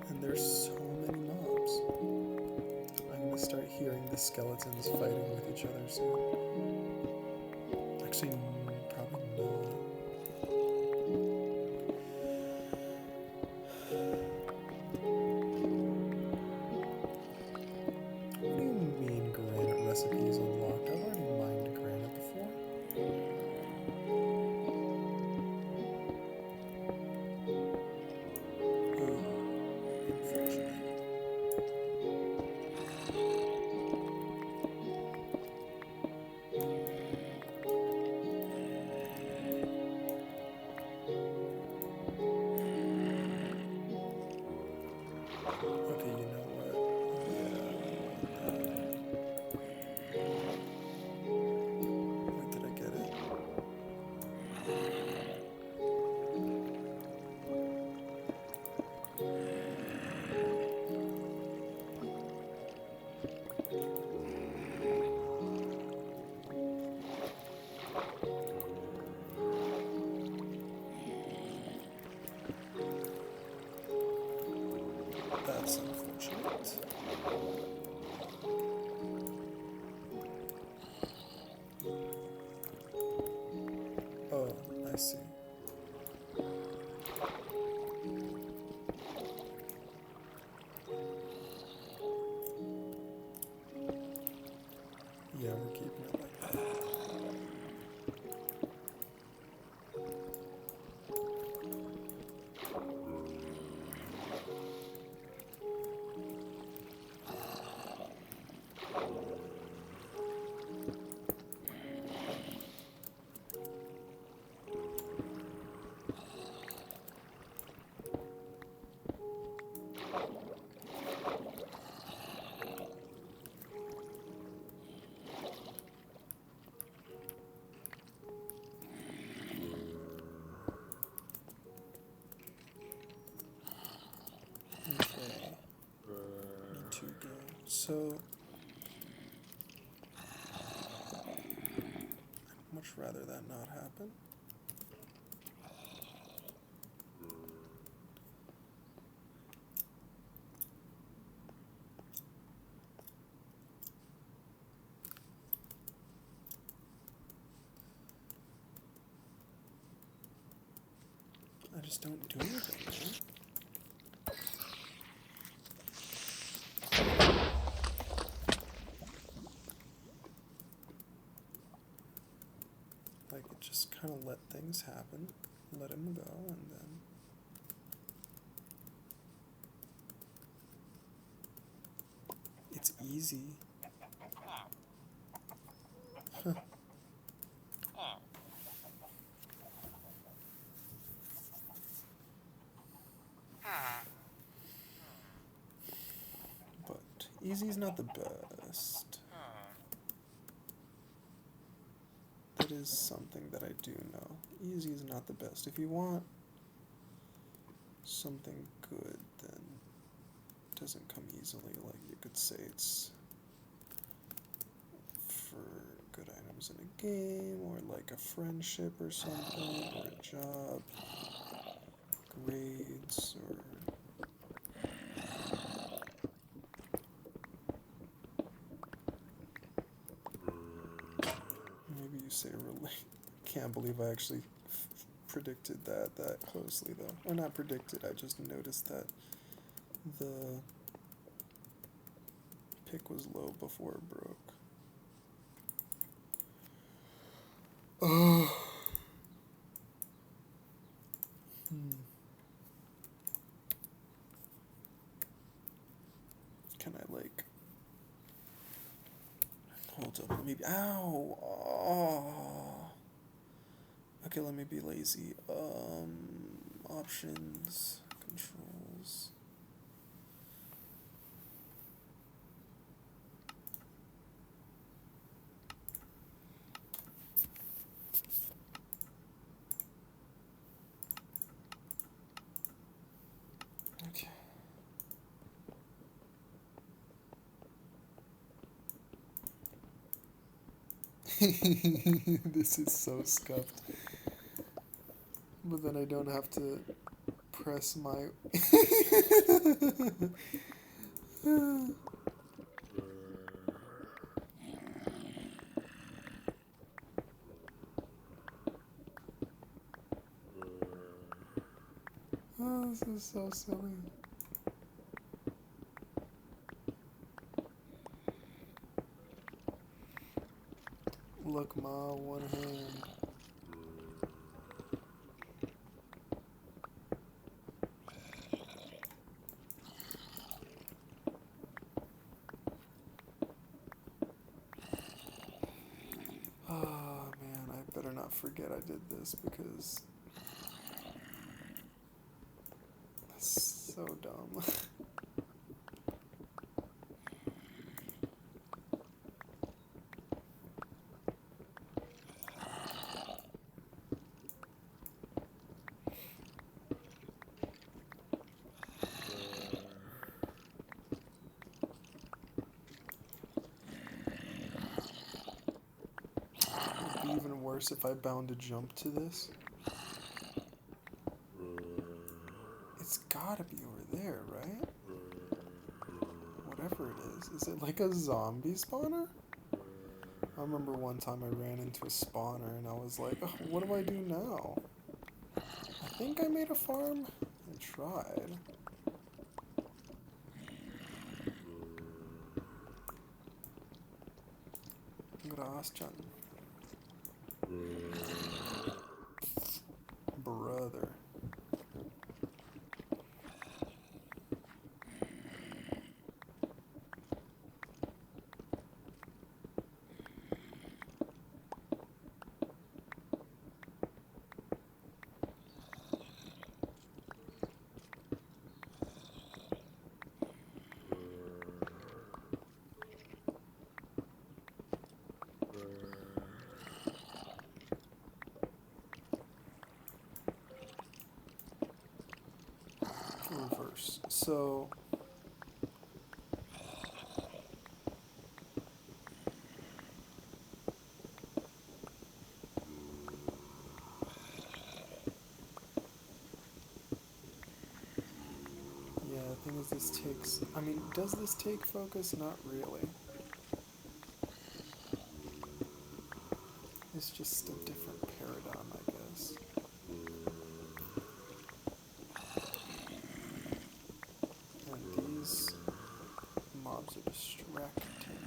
S1: And there's so many mobs. I'm gonna start hearing the skeletons fighting with each other soon. Actually, probably not. What do you mean granite recipes unlocked? I've already mined granite before. Oh, unfortunate. Okay, you know what? Wait, did I get it? That's unfortunate. Oh, I see. Yeah, we're keeping it like that. Okay. Need to go. So, I'd much rather that not happen. I just don't do anything, man. Like, just kind of let things happen, let him go, and then... It's easy. Huh. But easy's not the best. That is something that I do know. Easy is not the best. If you want something good, then it doesn't come easily. Like, you could say it's for good items in a game, or like a friendship or something, or a job, grades, or... Maybe you say really. Can't believe I actually predicted that closely, though. Or not predicted, I just noticed that the pick was low before it broke. Oh. Can I, like... Hold up, let me be... Ow! Oh. Okay, let me be lazy. Options, controls... Okay. This is so scuffed. But then I don't have to press my. Oh, this is so silly. Look, Ma, one hand. Oh man, I better not forget I did this because that's so dumb. It'd be even worse if I bound a jump to this. It's gotta be over there, right? Whatever it is. Is it like a zombie spawner? I remember one time I ran into a spawner and I was like, oh, what do I do now? I think I made a farm. I tried. Graschan. Brother. Reverse. So yeah, the thing is this takes I mean, does this take focus? Not really. It's just a different paradigm, I guess. And these mobs are distracting.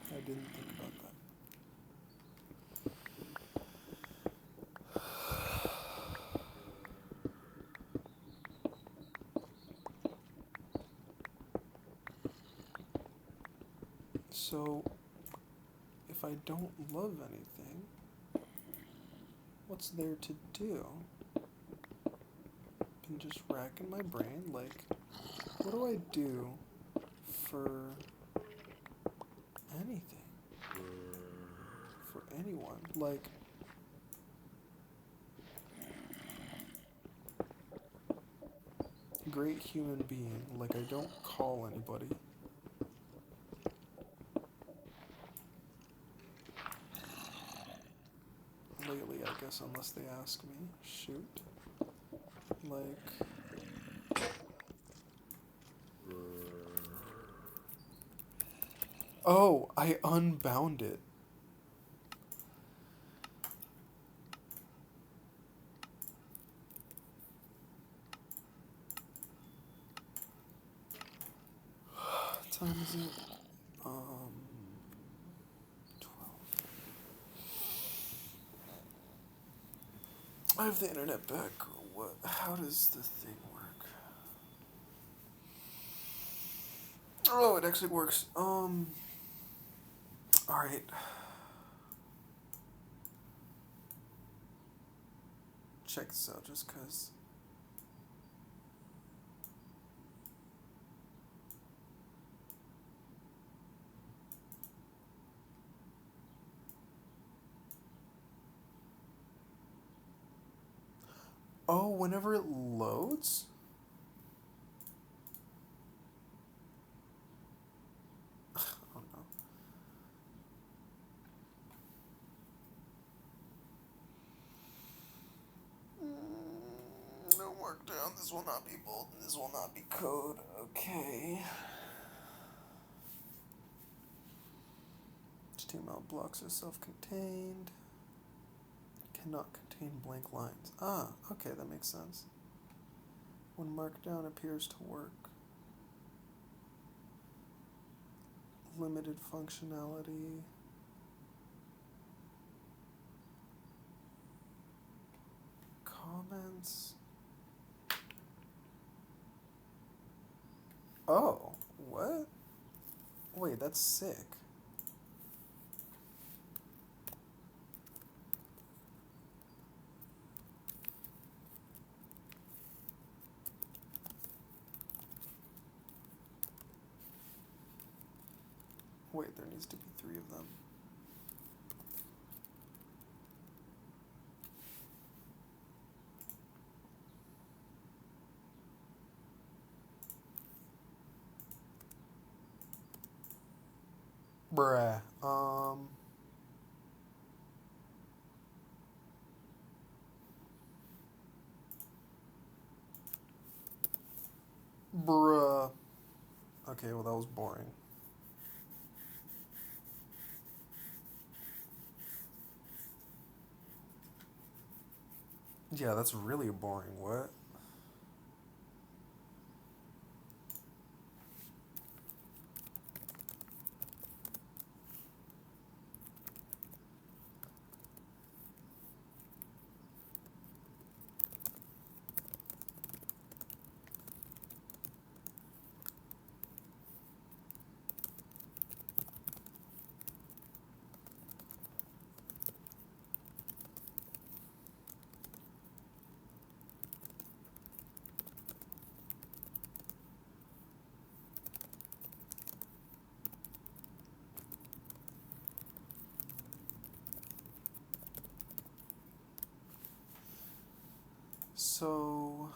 S1: I didn't think about that. So, if I don't love anything, what's there to do? Been just racking my brain, like, what do I do for anything? For anyone? Like, great human being, like, I don't call anybody. Lately, I guess, unless they ask me. Shoot. Like. Oh, I unbound it. What time is it? 12. I have the internet back. What? How does the thing work? Oh, it actually works. Alright. Check this out just because. Oh, whenever it loads? I don't know. No markdown. This will not be bold. This will not be code. Okay. HTML blocks are self-contained. Cannot contain blank lines. Ah, okay, that makes sense. When markdown appears to work. Limited functionality. Comments. Oh, what? Wait, that's sick. Wait, there needs to be 3 of them. Bruh. Bruh. Okay, well that was boring. Yeah, that's really boring. What? So,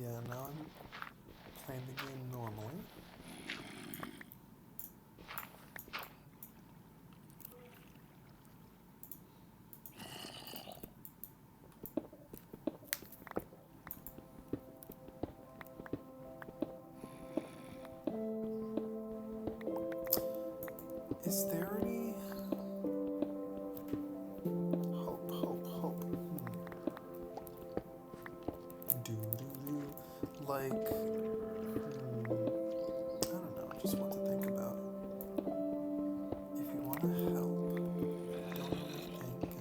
S1: yeah, now I'm playing the game normally. Is there any hope? Like, I don't know, just what to think about. If you want to help, don't overthink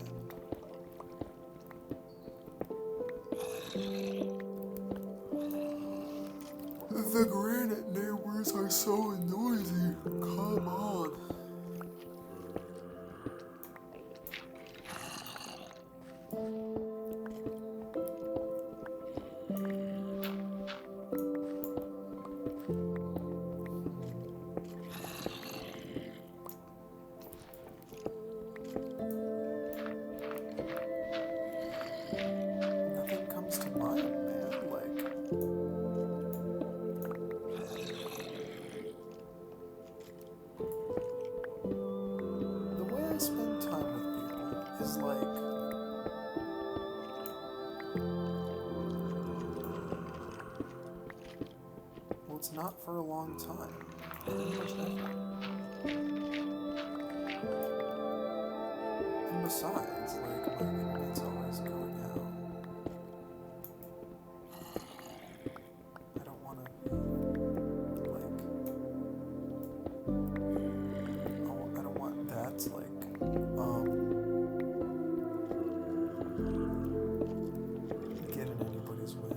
S1: and... The granite neighbors are so noisy. Come on. Nothing comes to mind, man. Like, the way I spend time with people is like, well, it's not for a long time. Pretty much effort. And besides, like, my internet's always going out. I don't want to, like, I don't want that to, like, get in anybody's way.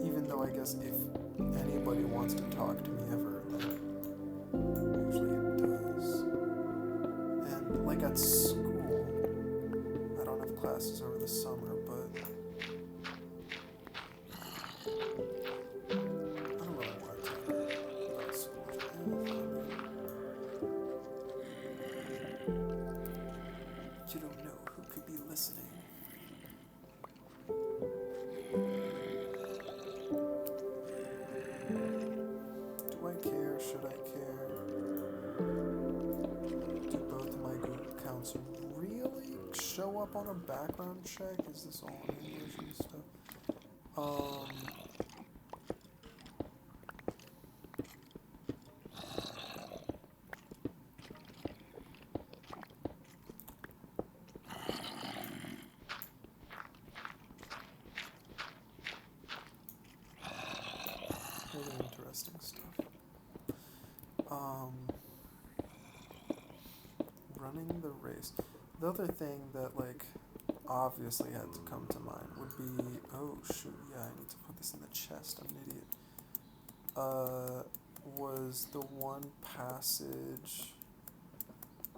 S1: Even though I guess if anybody wants to talk to me ever, then usually it does. And, like, at school, I don't have classes over the summer, but I don't really want to talk about school. You don't know who could be should I care? Do both my Google accounts really show up on a background check? Is this all in English and stuff? Really interesting stuff. Running the race. The other thing that, like, obviously had to come to mind would be, oh shoot, yeah, I need to put this in the chest, I'm an idiot. Was the one passage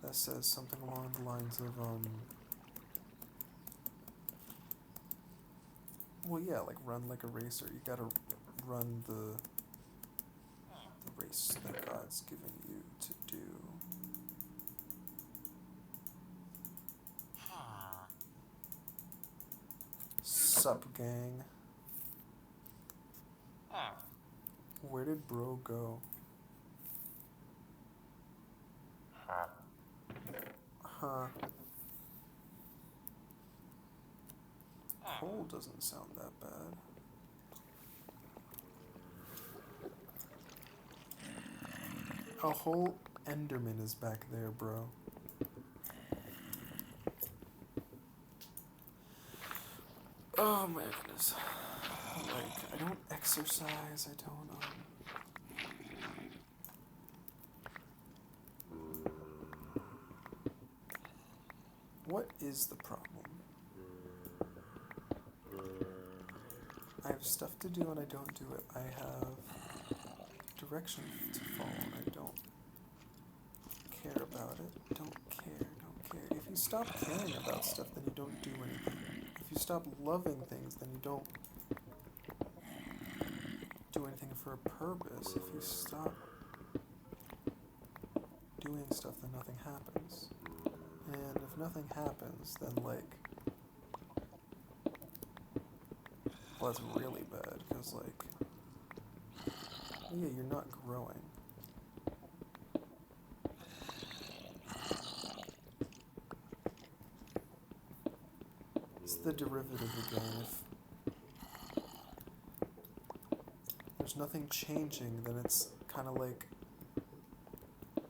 S1: that says something along the lines of, well, yeah, like, run like a racer. You gotta run the race that God's given you to do. Sup, gang. Where did bro go? Huh. Hole doesn't sound that bad. A whole Enderman is back there, bro. Oh my goodness. Like, I don't exercise, I don't, What is the problem? I have stuff to do and I don't do it. I have direction to follow and I don't care about it. Don't care. If you stop caring about stuff, then you don't do anything. If you stop loving things, then you don't do anything for a purpose. If you stop doing stuff, then nothing happens. And if nothing happens, then, like, well, that's really bad, because, like, yeah, you're not growing. It's the derivative again. If there's nothing changing, then it's kind of like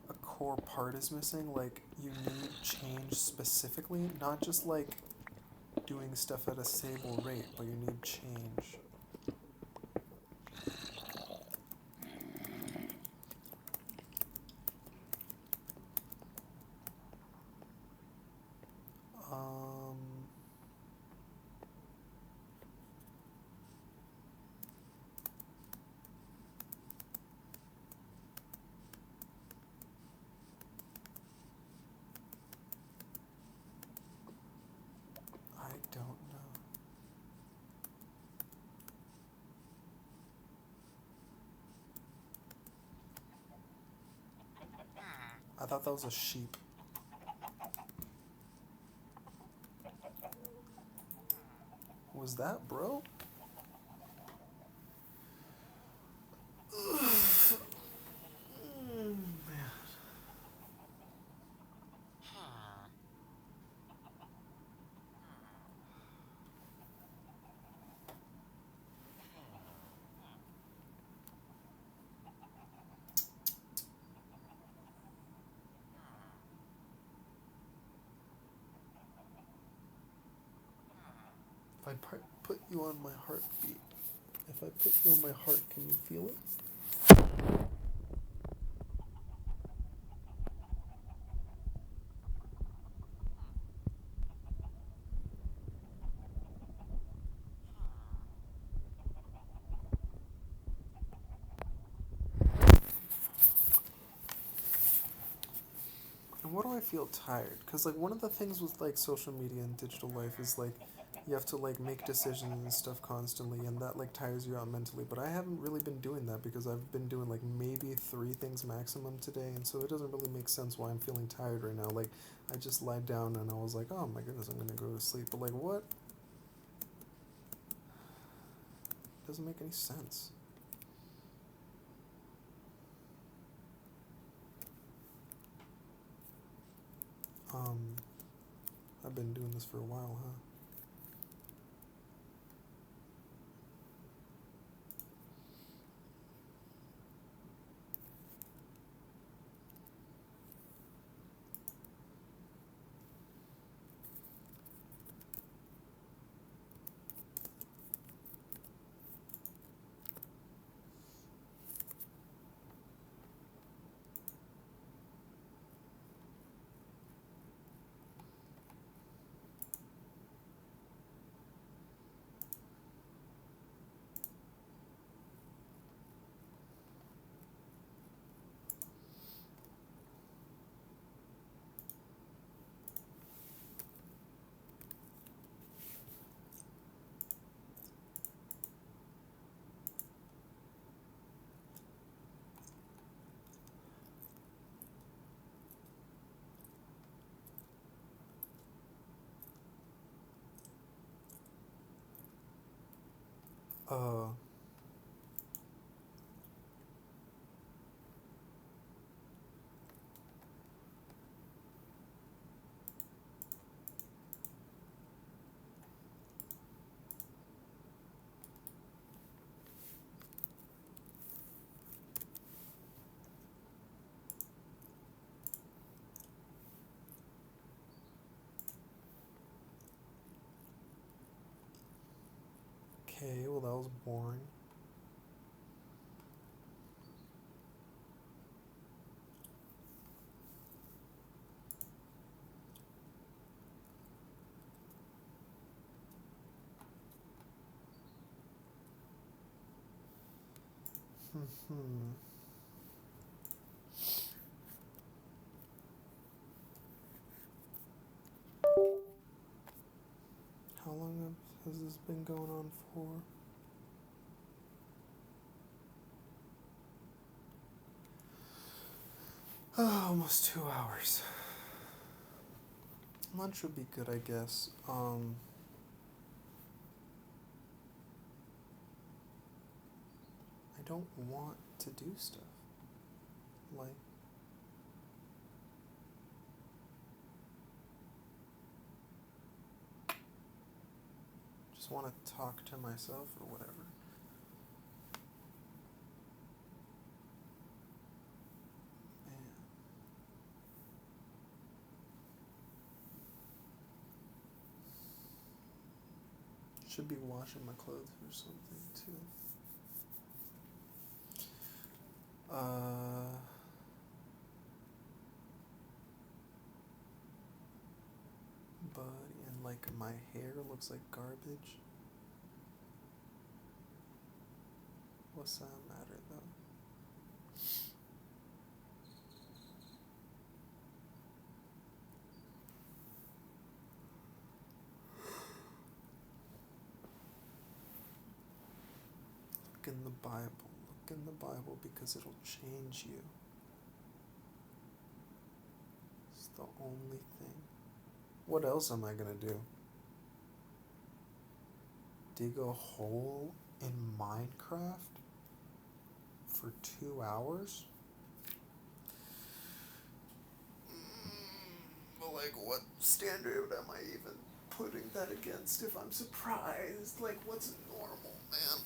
S1: a core part is missing. Like, you need change specifically, not just like doing stuff at a stable rate, but you need change. I don't know. I thought that was a sheep. Was that, bro? If I put you on my heartbeat, if I put you on my heart, can you feel it? And what do I feel tired? Because, like, one of the things with, like, social media and digital life is, like, you have to, like, make decisions and stuff constantly, and that, like, tires you out mentally. But I haven't really been doing that because I've been doing, like, maybe 3 things maximum today, and so it doesn't really make sense why I'm feeling tired right now. Like, I just lied down and I was like, oh my goodness, I'm gonna go to sleep. But, like, what? Doesn't make any sense. have been doing this for a while, huh? Uh, okay, well, that was boring. Hmm. How long has this been going on for? Oh, almost 2 hours. Lunch would be good, I guess. I don't want to do stuff. Like, just want to talk to myself or whatever. Man. Should be washing my clothes or something too. But and like my hair looks like garbage. What's that matter though? Look in the Bible. Look in the Bible because it'll change you. It's the only thing. What else am I gonna do? Dig a hole in Minecraft for 2 hours? But like, what standard am I even putting that against if I'm surprised? Like, what's normal, man?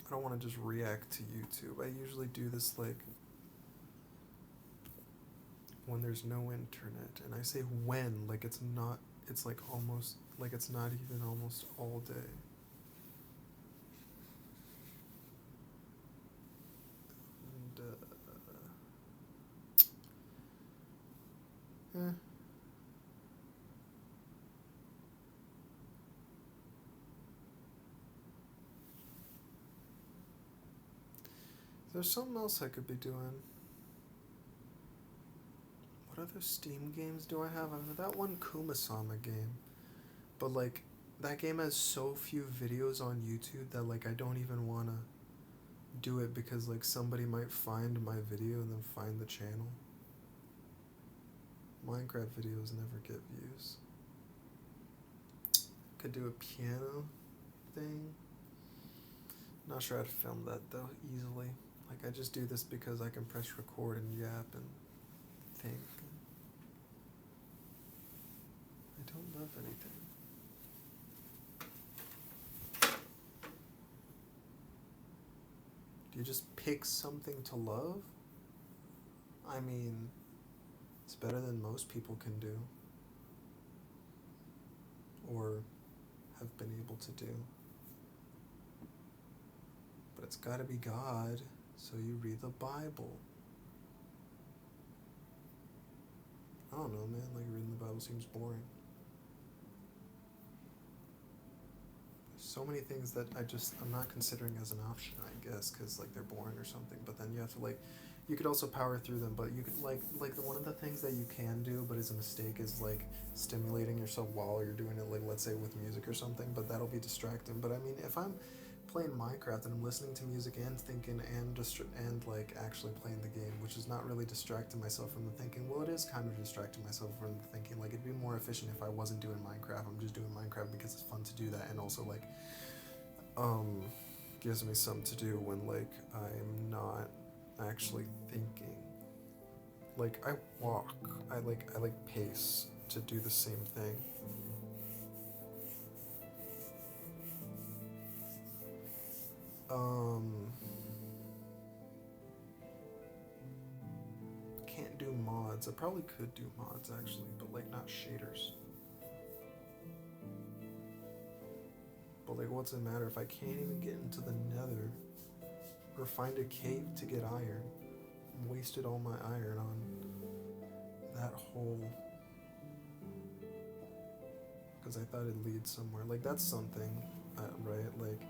S1: I don't want to just react to YouTube. I usually do this like when there's no internet, and I say when, like it's not, it's like almost, like it's not even almost all day. And, there's something else I could be doing. What other Steam games do I have? I have that one Kumasama game. But like that game has so few videos on YouTube that like I don't even wanna do it because like somebody might find my video and then find the channel. Minecraft videos never get views. Could do a piano thing. Not sure how to film that though easily. Like I just do this because I can press record and yap and think. I don't love anything. Do you just pick something to love? I mean, it's better than most people can do or have been able to do. But it's gotta be God, so you read the Bible. I don't know, man, like reading the Bible seems boring. There's so many things that I'm not considering as an option, I guess, because like they're boring or something. But then you have to like, you could also power through them. But you could like the one of the things that you can do, but is a mistake, is like stimulating yourself while you're doing it. Like let's say with music or something, but that'll be distracting. But I mean, if I'm playing Minecraft and I'm listening to music and thinking and like actually playing the game, which is not really distracting myself from the thinking. Well, it is kind of distracting myself from the thinking. Like it'd be more efficient if I wasn't doing Minecraft. I'm just doing Minecraft because it's fun to do that, and also like um gives me something to do when like I'm not actually thinking. Like I walk, I like pace to do the same thing. Um can't do mods. I probably could do mods actually, but like not shaders. But like what's it matter if I can't even get into the nether or find a cave to get iron? Wasted all my iron on that hole because I thought it'd lead somewhere. Like that's something, right? Like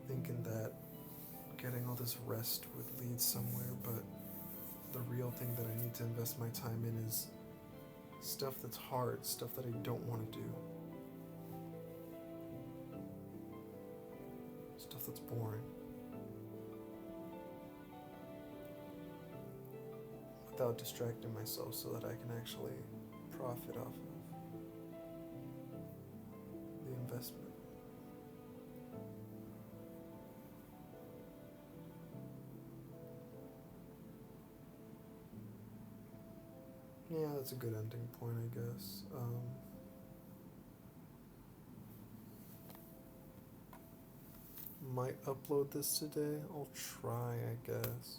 S1: thinking that getting all this rest would lead somewhere, but the real thing that I need to invest my time in is stuff that's hard, stuff that I don't want to do, stuff that's boring, without distracting myself so that I can actually profit off of the investment. Yeah, that's a good ending point, I guess. Might upload this today. I'll try, I guess.